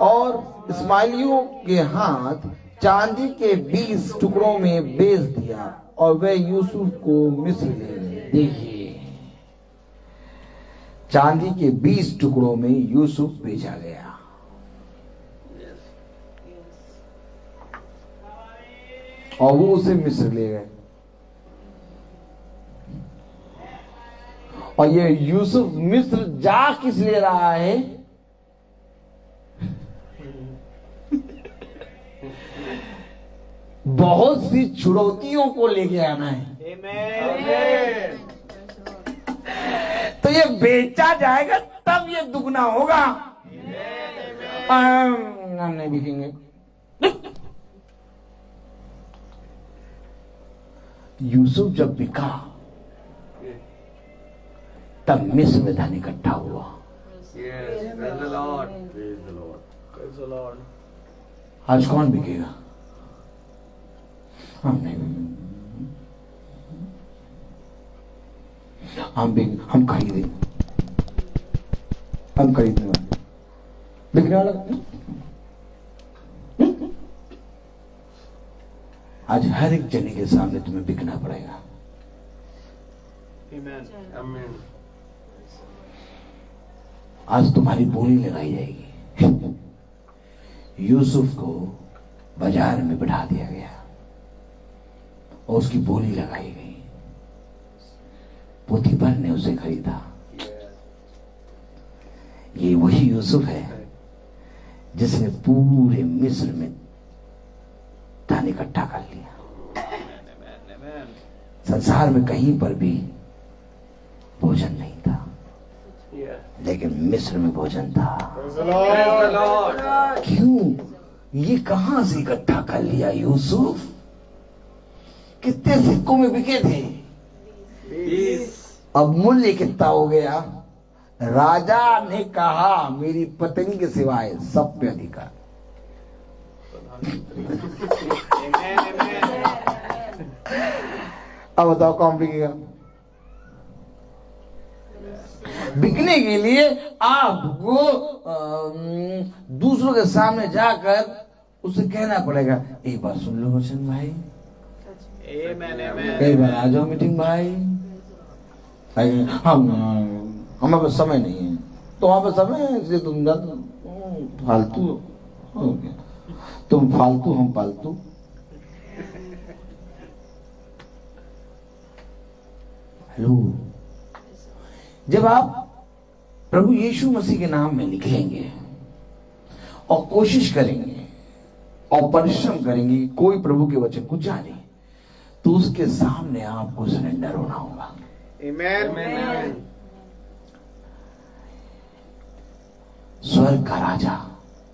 और इस्माइलियों के हाथ चांदी के 20 टुकड़ों में बेच दिया, और वे यूसुफ को मिस्र ले गए। देखिए, चांदी के 20 टुकड़ों में यूसुफ बेचा गया। और वो उसे मिस्र ले गए। और ये यूसुफ मिस्र जा किस ले रहा है, बहुत सी चुनौतियों को लेके आना है। तो ये बेचा जाएगा तब ये दुगना होगा। हम नहीं बिकेंगे। यूसुफ जब बिका तब मिस्र में धन इकट्ठा हुआ। आज कौन बिकेगा, हम नहीं बिकेंगे। हम खरीदें, हम खरीदने वाले, बिकने वाला आज हर एक जने के सामने तुम्हें बिकना पड़ेगा। Amen. आज तुम्हारी बोली लगाई जाएगी। यूसुफ को बाजार में बिठा दिया गया और उसकी बोली लगाई गई। पोतीफर ने उसे खरीदा। ये वही यूसुफ है जिसने पूरे मिस्र में धन इकट्ठा कर लिया। संसार में कहीं पर भी भोजन नहीं था, लेकिन मिस्र में भोजन था। क्यों? ये कहां से इकट्ठा कर लिया यूसुफ? कितने सिक्कों में बिके थे? 20। अब मूल्य कितना हो गया? राजा ने कहा मेरी पत्नी के सिवाय सब पे अधिकार। अब बताओ कौन बिकेगा? बिकने के लिए आपको दूसरों के सामने जाकर उसे कहना पड़ेगा, एक बार सुन लो वचन भाई, एक बार आ जाओ मीटिंग भाई। हमारे पास समय नहीं है, तो वहां पर समय है इसलिए तुम फालतू हो गया, तुम फालतू हम पालतू। हेलो, जब आप प्रभु यीशु मसीह के नाम में निकलेंगे और कोशिश करेंगे और परिश्रम करेंगे कि कोई प्रभु के वचन को जाने, तो उसके सामने आपको सरेंडर होना होगा। Amen. स्वर्ग का राजा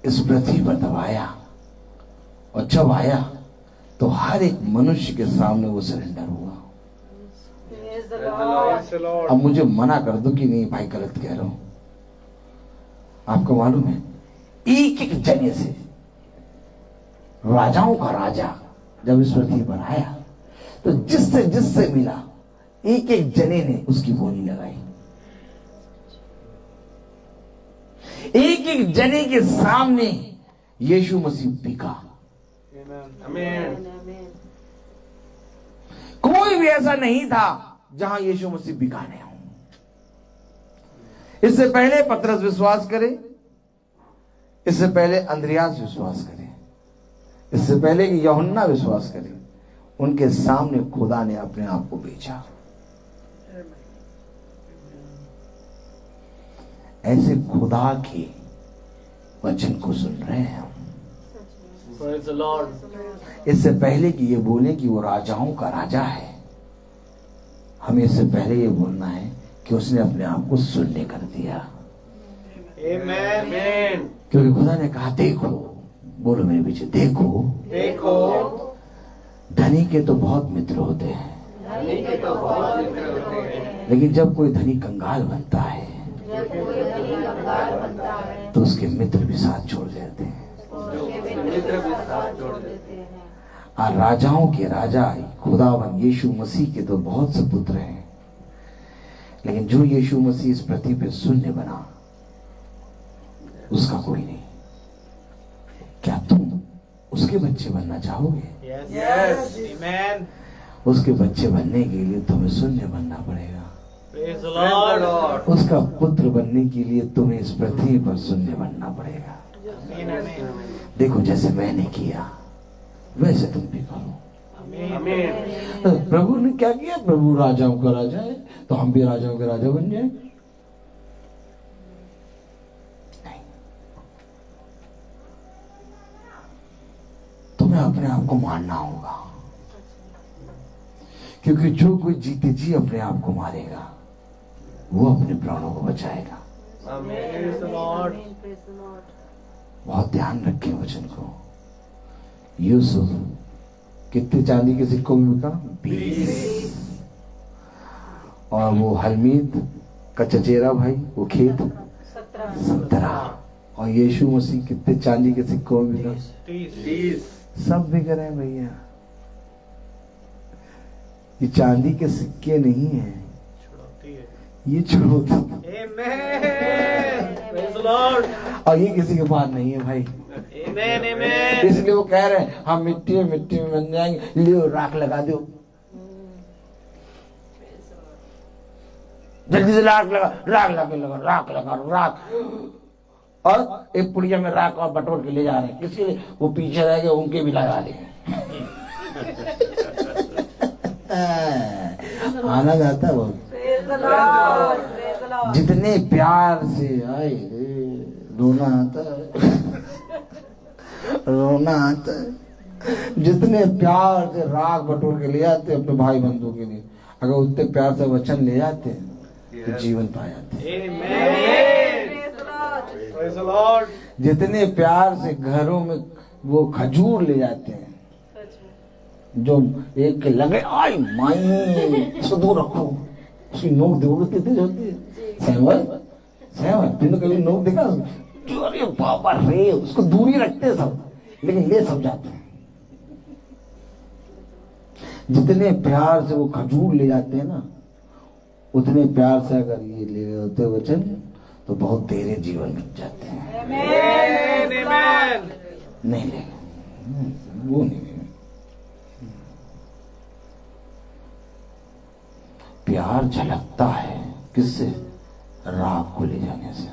इस पृथ्वी पर तब आया, और जब आया तो हर एक मनुष्य के सामने वो सरेंडर हुआ। Praise the Lord. अब मुझे मना कर दो कि नहीं भाई गलत कह रहा हूं। आपको मालूम है, एक एक जने से राजाओं का राजा जब इस पृथ्वी पर आया तो जिससे मिला एक एक जने ने उसकी बोली लगाई। एक एक जने के सामने यीशु मसीह बिका। Amen. कोई भी ऐसा नहीं था जहां यीशु मसीह बिका नहीं हो। इससे पहले पतरस विश्वास करे, इससे पहले अंद्रियास विश्वास करे, इससे पहले कि यूहन्ना विश्वास करे, उनके सामने खुदा ने अपने आप को बेचा। ऐसे खुदा के वचन को सुन रहे हैं हम। Praise the Lord. इससे पहले कि ये बोले कि वो राजाओं का राजा है, हमें इससे पहले ये बोलना है कि उसने अपने आप को शून्य कर दिया। Amen. क्योंकि खुदा ने कहा देखो, बोलो मेरे पीछे, देखो देखो, धनी के तो बहुत मित्र होते हैं, लेकिन जब कोई धनी कंगाल बनता है तो उसके मित्र भी साथ छोड़ देते हैं। मित्र भी साथ जोड़ देते हैं। और राजाओं के राजा खुदावन यीशु मसीह के तो बहुत से पुत्र हैं, लेकिन जो यीशु मसीह इस पृथ्वी पे शून्य बना, उसका कोई नहीं। क्या तुम उसके बच्चे बनना चाहोगे? Yes. Amen. उसके बच्चे बनने के लिए तुम्हें शून्य बनना पड़ेगा। Praise the Lord. उसका पुत्र बनने के लिए तुम्हें इस पृथ्वी पर शून्य बनना पड़ेगा। Amen. देखो, जैसे मैंने किया वैसे तुम भी करो। Amen. प्रभु ने क्या किया? प्रभु राजाओं का राजा है, तो हम भी राजाओं के राजा बन जाए। नहीं, तुम्हें अपने आप को मारना होगा, क्योंकि जो कोई जीते जी अपने आप को मारेगा वो अपने प्राणों को बचाएगा। Amen. Praise the Lord. बहुत ध्यान रखें वचन को। यूसुफ कितने चांदी के सिक्कों में बिका? 20। और वो हलमीद का चचेरा भाई, वो खेत 17। और यीशु मसीह कितने चांदी के सिक्कों में बिका? 30. सब बिक रहे हैं भैया। ये चांदी के सिक्के नहीं है, ये छोड़ो तो। Amen. Praise the Lord. और ये किसी के पास नहीं है भाई। Amen. Amen. इसलिए वो कह रहे हैं हम मिट्टी में बन जाएंगे, लियो राख लगा दो, जल्दी से राख लगा। और एक पुड़िया में राख और बटोर के ले जा रहे हैं, किसके लिए? वो पीछे रह गए, उनके भी लगा ले। आना जाता वो जितने प्यार से आए, रोना आता है, रोना आता है। जितने प्यार से राख बटोर के ले जाते अपने भाई बंधु के लिए, अगर उतने प्यार से वचन ले जाते तो जीवन पा जाते। Praise the Lord. जितने प्यार से घरों में वो खजूर ले जाते हैं, जो एक के लगे आई माई इसको दूर रखो, उसकी नोक दोगे तेज होती है। सहमत तुमने कभी नोक देखा? अरे बाबा रे, उसको दूर ही रखते हैं सब, लेकिन ले सब जाते हैं। जितने प्यार से वो खजूर ले जाते हैं ना, उतने प्यार से अगर ये ले होते वचन तो बहुत देर जीवन बीत जाते हैं। Amen. नहीं ले वो नहीं ले। प्यार झलकता है किससे? राख को ले जाने से।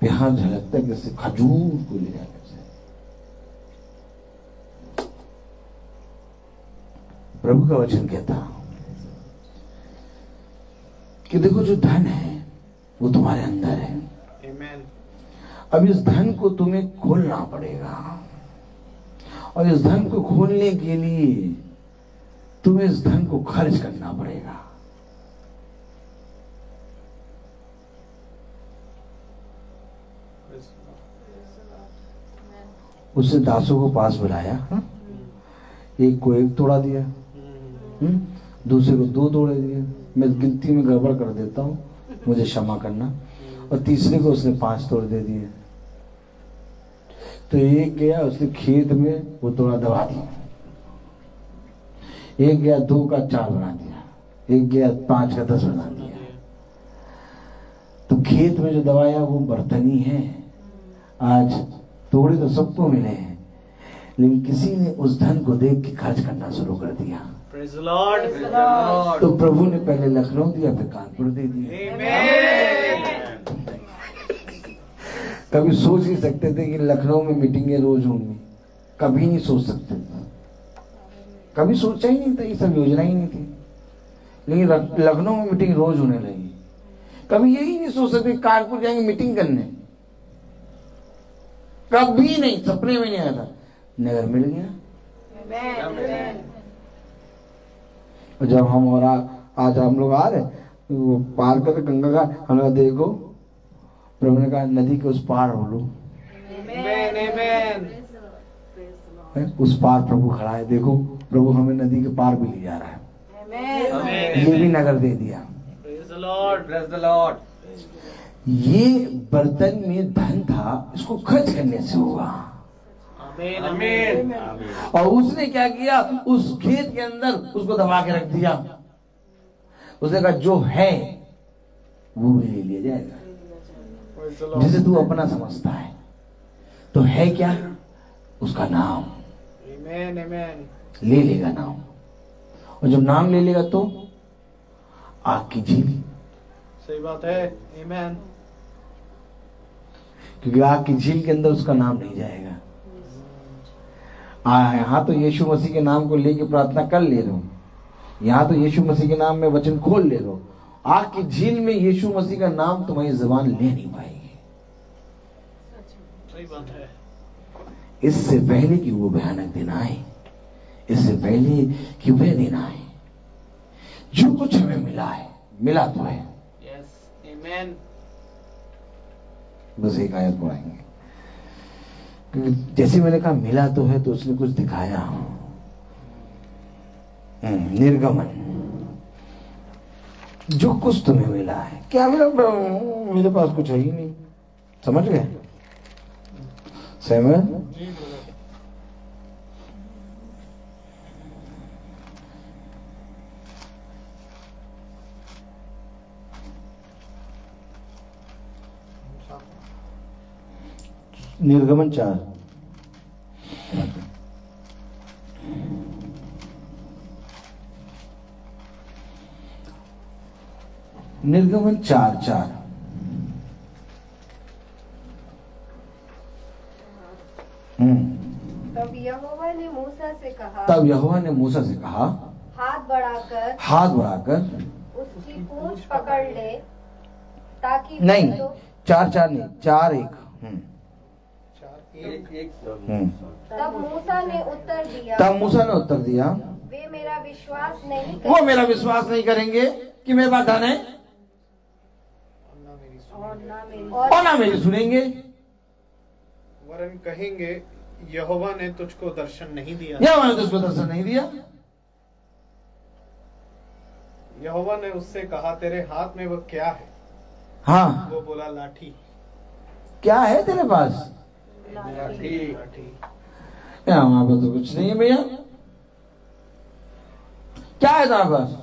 प्यार झलकता है किससे? खजूर को ले जाने से। प्रभु का वचन कहता कि देखो जो धन है वो तुम्हारे अंदर है। Amen. अब इस धन को तुम्हें खोलना पड़ेगा, और इस धन को खोलने के लिए तुम्हें इस धन को खर्च करना पड़ेगा। उसने दासों को पास बुलाया, एक को एक तोड़ा दिया, दूसरे को 2 तोड़े दिए। मैं गिनती में गड़बड़ कर देता हूँ, मुझे क्षमा करना। और तीसरे को उसने 5 तोड़ दे दिए। तो एक गया उसने खेत में वो तोड़ा दबा दिया, एक गया 2 का 4 बना दिया, एक गया 5 का 10 बना दिया। तो खेत में जो दबाया वो बर्तनी है। आज तोड़े तो सबको मिले हैं, लेकिन किसी ने उस धन को देख के खर्च करना शुरू कर दिया। Praise the Lord. Praise the Lord. तो प्रभु ने पहले लखनऊ दिया, फिर कानपुर दे दिया। Amen. कभी सोच नहीं सकते थे कि लखनऊ में मीटिंगें रोज होंगी, कभी नहीं सोच सकते थे, कभी सोचा ही नहीं था, ये सब योजना ही नहीं थी। लेकिन लखनऊ में मीटिंग रोज होने लगी। कभी यही नहीं सोच सकते कानपुर जाएंगे मीटिंग करने, कभी नहीं, सपने में नहीं आया था। नगर मिल गया। और जब हम और आज हम लोग आ रहे वो पार कर गंगा का, हम लोग देखो प्रभु ने कहा नदी के उस पार हो लो। Amen. Amen. उस पार प्रभु खड़ा है, देखो प्रभु हमें नदी के पार भी ले जा रहा है। Amen. ये भी नगर दे दिया। Praise the Lord. Praise the Lord. ये बर्तन में धन था, इसको खर्च करने से होगा। Amen. Amen. और उसने क्या किया? उस खेत के अंदर उसको दबा के रख दिया। उसने कहा जो है वो भी ले लिया जाएगा, Praise the Lord. जिसे तू अपना समझता है। तो है क्या? उसका नाम। Amen. Amen. ले लेगा नाम, और जब नाम ले लेगा तो आग की झील, सही बात है। Amen. क्योंकि आग की झील के अंदर उसका नाम नहीं जाएगा। यहाँ तो यीशु मसीह के नाम को लेके प्रार्थना कर ले रहे हो, यहाँ तो यीशु मसीह के नाम में वचन खोल ले रहे हो। आग की झील में यीशु मसीह का नाम तुम्हारी जुबान ले नहीं पाएगी। सही बात है। इससे पहले कि वो भयानक दिन आए, इससे पहले कि वह दिन आए, जो कुछ हमें मिला है, मिला तो है। Yes. Amen. बस एक आयत पढ़ाएंगे, क्योंकि जैसे मैंने कहा मिला तो है, तो उसने कुछ दिखाया। निर्गमन, जो कुछ तुम्हें मिला है, क्या मिला? मेरे पास कुछ है ही नहीं। समझ गए? सहमत? निर्गमन 4। निर्गमन 4:4। तब यहोवा ने मूसा से कहा, तब यहोवा ने मूसा से कहा, हाथ बढ़ाकर उसकी पूंछ पकड़ ले, ताकि नहीं, वो 4:4 नहीं, 4:1। तब मूसा ने उत्तर दिया, तब मूसा ने उत्तर दिया, वे मेरा विश्वास नहीं वो मेरा विश्वास नहीं करेंगे कि मेरे पास धन है और ना मेरी सुनेंगे, वरन कहेंगे यहोवा ने तुझको दर्शन नहीं दिया। यहोवा ने तुझको दर्शन नहीं दिया। यहोवा ने उससे कहा, तेरे हाथ में वो क्या है? हाँ, वो बोला, लाठी। क्या है तेरे पास? लाठी। हमारे पास तो कुछ नहीं है भैया। क्या है तुम्हारे पास?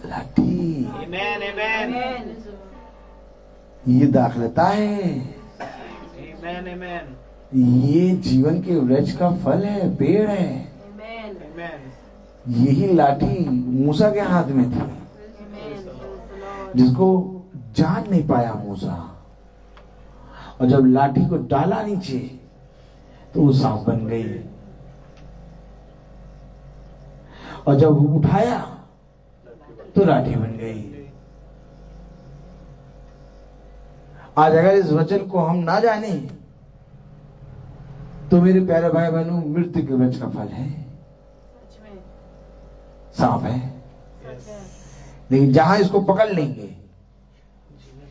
लाठी। आमेन, आमेन। ये दाखलता है, आमेन, आमेन। ये जीवन के वृक्ष का फल है, पेड़ है। आमेन। यही लाठी मूसा के हाथ में थी, जिसको जान नहीं पाया मूसा। और जब लाठी को डाला नीचे तो वो सांप बन गई, और जब उठाया तो लाठी बन गई। आज अगर इस वचन को हम ना जाने तो मेरे प्यारे भाई बहनों, मृत्यु के वृक्ष का फल है, सांप है। लेकिन जहां इसको पकड़ लेंगे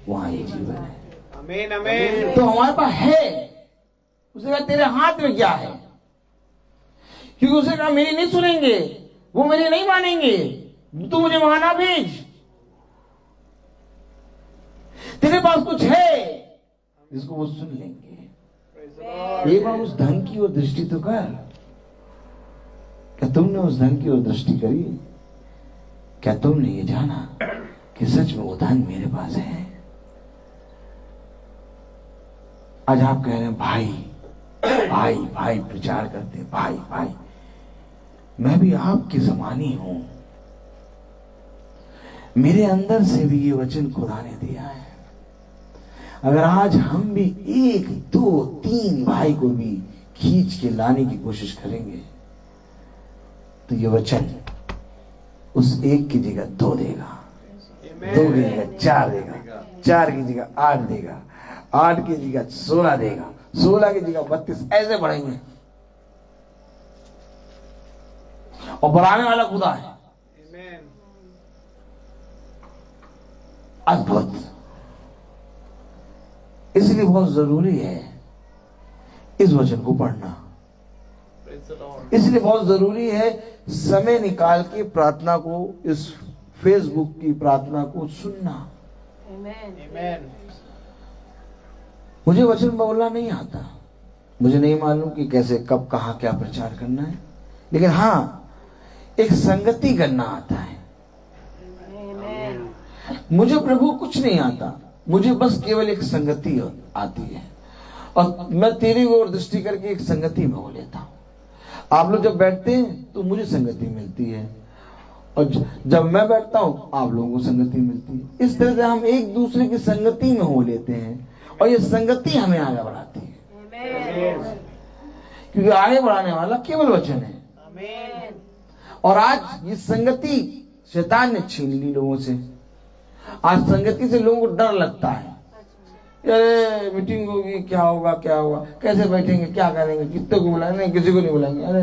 वहां ये जीवन है। आमीन, आमीन। तो हमारे पास है। उसने कहा तेरे हाथ में क्या है? क्योंकि उसने कहा मेरी नहीं सुनेंगे, वो मेरी नहीं मानेंगे, तू मुझे वहां ना भेज। तेरे पास कुछ है जिसको वो सुन लेंगे। एक बार उस धन की ओर दृष्टि तो कर। क्या तुमने उस धन की ओर दृष्टि करी? क्या तुमने ये जाना कि सच में वो धन मेरे पास है? आज आप कह रहे हैं भाई भाई भाई प्रचार करते, भाई भाई। मैं भी आपके समान ही हूं। मेरे अंदर से भी ये वचन खुदा ने दिया है। अगर आज हम भी 1, 2, 3 भाई को भी खींच के लाने की कोशिश करेंगे तो ये वचन उस 1 की जगह 2 देगा, 2 की जगह 4 देगा, 4 की जगह 8 देगा, 8 की जगह 16 देगा, 16 की जगह 32, ऐसे बढ़ेंगे। और बढ़ाने वाला खुदा है। अद्भुत। इसलिए बहुत जरूरी है इस वचन को पढ़ना। इसलिए बहुत जरूरी है समय निकाल के प्रार्थना को, इस फेसबुक की प्रार्थना को सुनना। आमीन। मुझे वचन बोलना नहीं आता, मुझे नहीं मालूम कि कैसे, कब, कहां, क्या प्रचार करना है, लेकिन हाँ एक संगति करना आता है। मुझे प्रभु कुछ नहीं आता, मुझे बस केवल एक संगति आती है, और मैं तेरी ओर दृष्टि करके एक संगति में हो लेता हूं। आप लोग जब बैठते हैं तो मुझे संगति मिलती है, और जब मैं बैठता हूं आप लोगों को संगति मिलती है। इस तरह से हम एक दूसरे की संगति में हो लेते हैं, और ये संगति हमें आगे बढ़ाती है, क्योंकि आगे बढ़ाने वाला केवल वचन है। और आज ये संगति शैतान ने छीन ली लोगों से। आज संगति से लोगों को डर लगता है, अरे मीटिंग होगी, क्या होगा, क्या होगा, कैसे बैठेंगे, क्या करेंगे, कितने को बुलाएंगे, नहीं किसी को नहीं बुलाएंगे। अरे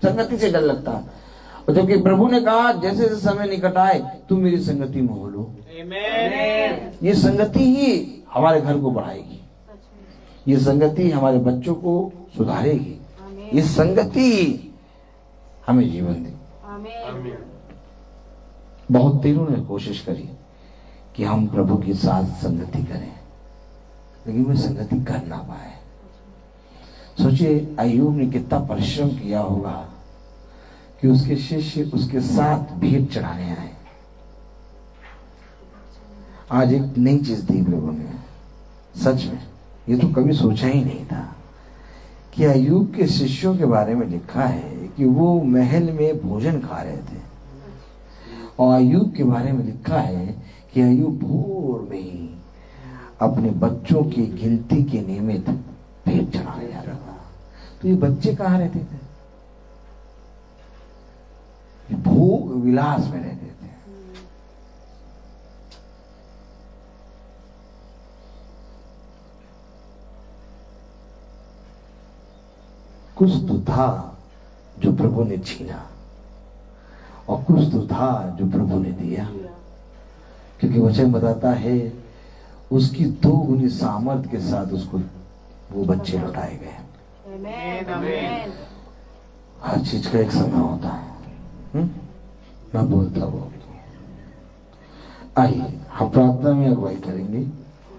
संगति से डर लगता है। और जबकि प्रभु ने कहा जैसे जैसे समय निकट आए तुम मेरी संगति में हो लो। ये संगति ही हमारे घर को बढ़ाएगी, ये संगति हमारे बच्चों को सुधारेगी, ये संगति हमें जीवन देगी। बहुत दिनों ने कोशिश करी कि हम प्रभु के साथ संगति करें, लेकिन वे संगति कर ना पाए। सोचिए अय्यूब ने कितना परिश्रम किया होगा कि उसके शिष्य उसके साथ भेंट चढ़ाने आए, आज एक नई चीज दी प्रभु ने, सच में ये तो कभी सोचा ही नहीं था कि अय्यूब के शिष्यों के बारे में लिखा है कि वो महल में भोजन खा रहे थे, और अय्यूब के बारे में लिखा है कि अय्यूब भोर में ही अपने बच्चों की गिनती के निमित्त पेट चढ़ाने जा रहा था। तो ये बच्चे कहाँ रहते थे? भोग विलास में रहते थे। कुछ तो था जो प्रभु ने छीना, और कुछ तो था जो प्रभु ने दिया, क्योंकि वचन बताता है उसकी 2 गुनी सामर्थ के साथ उसको वो बच्चे लौटाए गए। हर चीज का एक समय होता है। मैं बोलता हूँ। आइए हम प्रार्थना में अगुवाई करेंगे।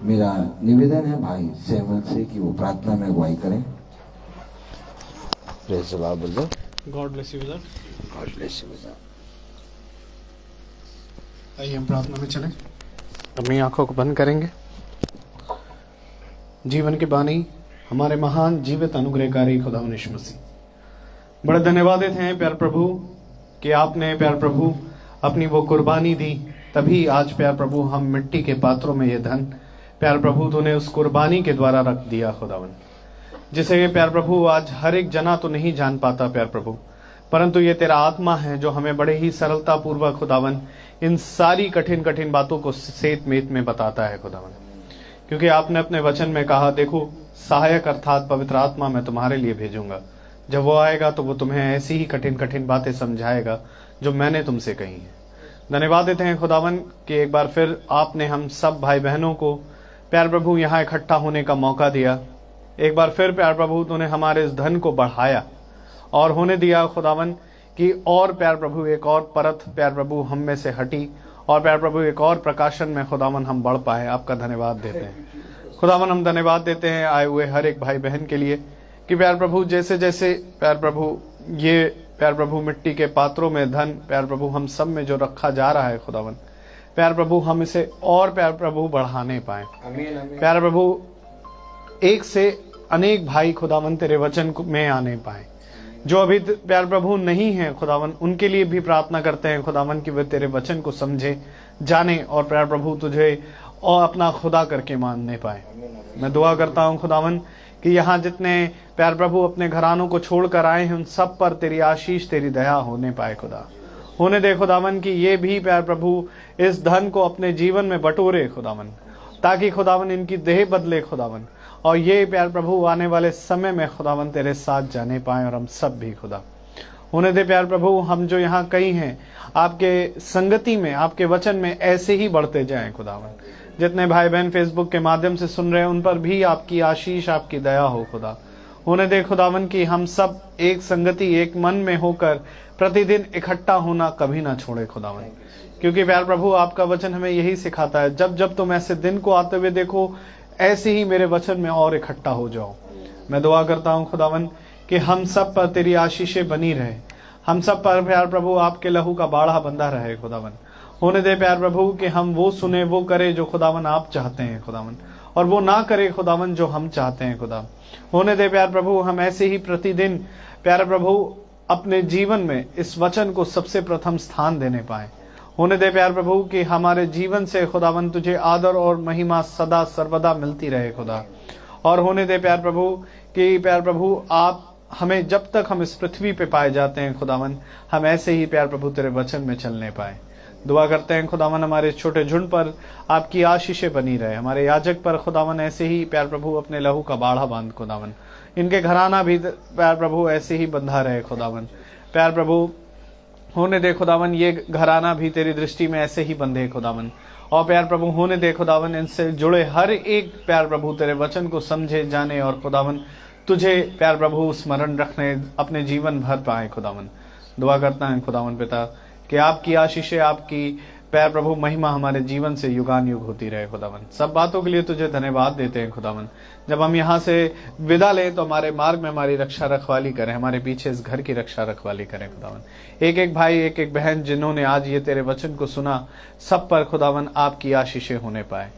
मेरा निवेदन है भाई सैमुअल से कि वो प्रार्थना में अगुवाई करें। Praise the lord. God bless you brother. God bless you. आइए हम प्रार्थना में चलें। अपनी आंखों को बंद करेंगे। जीवन की बानी हमारे महान जीवित अनुग्रहकारी खुदावंद यीशु मसीह, बड़े धन्यवाद देते हैं प्यार प्रभु कि आपने प्यार प्रभु अपनी वो कुर्बानी दी, तभी आज प्यार प्रभु हम मिट्टी के पात्रों में ये धन प्यार प्रभु तूने उस कुर्बानी के द्वारा रख दिया खुदावन, जिसे प्यार प्रभु आज हर एक जना तो नहीं जान पाता प्यार प्रभु, परंतु ये तेरा आत्मा है जो हमें बड़े ही सरलता पूर्वक खुदावन इन सारी कठिन कठिन बातों को सेत मेत में बताता है खुदावन, क्योंकि आपने अपने वचन में कहा देखो सहायक अर्थात पवित्र आत्मा मैं तुम्हारे लिए भेजूंगा, जब वो आएगा तो वो तुम्हें ऐसी ही कठिन कठिन बातें समझाएगा जो मैंने तुमसे कही है। धन्यवाद देते हैं खुदावन कि एक बार फिर आपने हम सब भाई बहनों को प्यार प्रभु यहाँ इकट्ठा होने का मौका दिया। एक बार फिर प्यार प्रभु तूने हमारे इस धन को बढ़ाया और होने दिया खुदावन कि और प्यार प्रभु एक और परत प्यार प्रभु हम में से हटी और प्यार प्रभु एक और प्रकाशन में खुदावन हम बढ़ पाए। आपका धन्यवाद देते हैं खुदावन। हम धन्यवाद देते हैं आए हुए हर एक भाई बहन के लिए कि प्यार प्रभु जैसे जैसे प्यार प्रभु ये प्यार प्रभु मिट्टी के पात्रों में धन प्यार प्रभु हम सब में जो रखा जा रहा है खुदावन, प्यार प्रभु हम इसे और प्यार प्रभु बढ़ाने पाए। प्यार प्रभु एक से अनेक भाई खुदावन तेरे वचन में आने पाए, जो अभी प्यार प्रभु नहीं है खुदावन, उनके लिए भी प्रार्थना करते हैं खुदावन कि वे तेरे वचन को समझे जाने और प्यार प्रभु तुझे और अपना खुदा करके मानने पाए। मैं दुआ करता हूं खुदावन कि यहाँ जितने प्यार प्रभु अपने घरानों को छोड़कर आए हैं उन सब पर तेरी आशीष तेरी दया होने पाए खुदा। होने दे खुदावन कि ये भी प्यार प्रभु इस धन को अपने जीवन में बटोरे खुदावन, ताकि खुदावन इनकी देह बदले खुदावन, और ये प्यार प्रभु आने वाले समय में खुदावन तेरे साथ जाने पाए और हम सब भी खुदा। होने दे प्यार प्रभु हम जो यहाँ कई हैं आपके संगति में आपके वचन में ऐसे ही बढ़ते जाएं खुदावन। जितने भाई बहन फेसबुक के माध्यम से सुन रहे हैं उन पर भी आपकी आशीष आपकी दया हो खुदा। होने दे खुदावन कि हम सब एक संगति एक मन में होकर प्रतिदिन इकट्ठा होना कभी ना छोड़े खुदावन, क्योंकि प्यार प्रभु आपका वचन हमें यही सिखाता है जब जब तुम ऐसे दिन को आते हुए देखो ऐसे ही मेरे वचन में और इकट्ठा हो जाओ। मैं दुआ करता हूँ खुदावन कि हम सब पर तेरी आशीषें बनी रहे, हम सब पर प्यार प्रभु आपके लहू का बाड़ा बंधा रहे खुदावन। होने दे प्यार प्रभु कि हम वो सुने वो करे जो खुदावन आप चाहते हैं खुदावन, और वो ना करे खुदावन जो हम चाहते हैं खुदा। होने दे प्यार प्रभु हम ऐसे ही प्रतिदिन प्यार प्रभु अपने जीवन में इस वचन को सबसे प्रथम स्थान देने पाए। होने दे प्यार प्रभु कि हमारे जीवन से खुदावन तुझे आदर और महिमा सदा सर्वदा मिलती रहे खुदा। और होने दे प्यार प्रभु कि प्यार प्रभु आप हमें जब तक हम इस पृथ्वी पे पाए जाते हैं खुदावन हम ऐसे ही प्यार प्रभु तेरे वचन में चलने पाए। दुआ करते हैं खुदावन हमारे छोटे झुंड पर आपकी आशीषें बनी रहे, हमारे याजक पर खुदावन ऐसे ही प्यार प्रभु अपने लहू का बाड़ा बांध खुदावन, इनके घराना भी प्यार प्रभु ऐसे ही बंधा रहे खुदावन। प्यार प्रभु होने दे खुदावन ये घराना भी तेरी दृष्टि में ऐसे ही बंधे खुदावन, और प्यार प्रभु होने दे खुदावन इनसे जुड़े हर एक प्यार प्रभु तेरे वचन को समझे जाने और खुदावन तुझे प्यार प्रभु स्मरण रखने अपने जीवन भर पाए खुदावन। दुआ करता है खुदावन पिता कि आपकी आशीषें आपकी प्यार प्रभु महिमा हमारे जीवन से युगान युग होती रहे खुदावन। सब बातों के लिए तुझे धन्यवाद देते हैं खुदावन। जब हम यहाँ से विदा लें तो हमारे मार्ग में हमारी रक्षा रखवाली करें, हमारे पीछे इस घर की रक्षा रखवाली करें खुदावन। एक एक भाई एक एक बहन जिन्होंने आज ये तेरे वचन को सुना, सब पर खुदावन आपकी आशीषें होने पाए।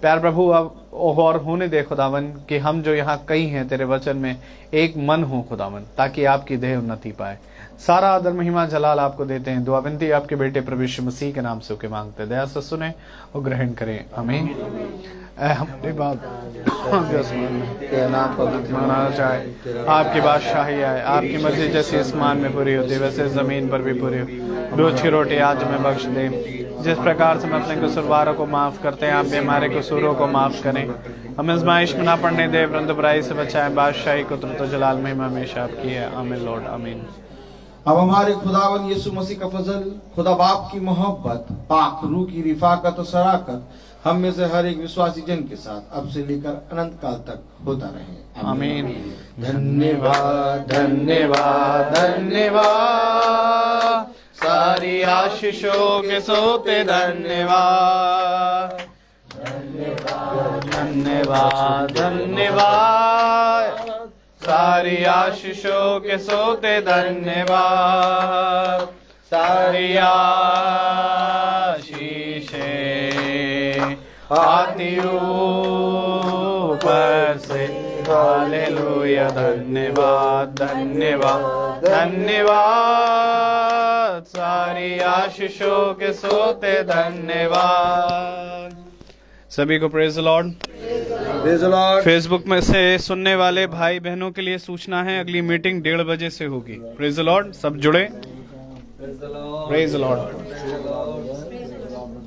प्यार प्रभु अब और होने दे खुदावन कि हम जो यहाँ कई हैं तेरे वचन में एक मन हो खुदावन, ताकि आपकी देह उन्नति पाए। सारा आदर महिमा जलाल आपको देते हैं। दुआ विनती आपके बेटे प्रभु यीशु मसीह के नाम से होके मांगते, दया से सुने और ग्रहण करें, आमीन। हमारी बात तेरा नाम पवित्र माना जाए, आपकी बादशाही आए, आपकी मर्जी जैसी आसमान में पूरी होती वैसे जमीन पर भी पूरी हो। रोज की रोटी आज हमें बख्श दे, जिस प्रकार से हम अपने कसूरवारों को माफ करते हैं आप भी हमारे कसूरों को माफ करें। हमें आजमाइश में ना पड़ने दे, परंतु बुराई से बचाएं। बादशाही कुदरत जलाल महिमा हमेशा आपकी है, आमीन लॉर्ड आमीन। अब हमारे खुदावन यीशु मसीह का फजल, खुदा बाप की मोहब्बत, पाक रूह की रिफाकत और शराकत हम में से हर एक विश्वासी जन के साथ अब से लेकर अनंत काल तक होता रहे, आमीन। धन्यवाद धन्यवाद धन्यवाद, सारी आशीषों के सोते धन्यवाद। धन्यवाद धन्यवाद, सारी आशीषों के सोते धन्यवाद। सारी आशीषें आती ऊपर से, हालेलुया। धन्यवाद धन्यवाद धन्यवाद, सारी आशीषों के सोते धन्यवाद। सभी को प्रेज द लॉर्ड। फेसबुक में से सुनने वाले भाई बहनों के लिए सूचना है, अगली मीटिंग 1:30 बजे से होगी। प्रेज द लॉर्ड, सब जुड़े। Praise the Lord.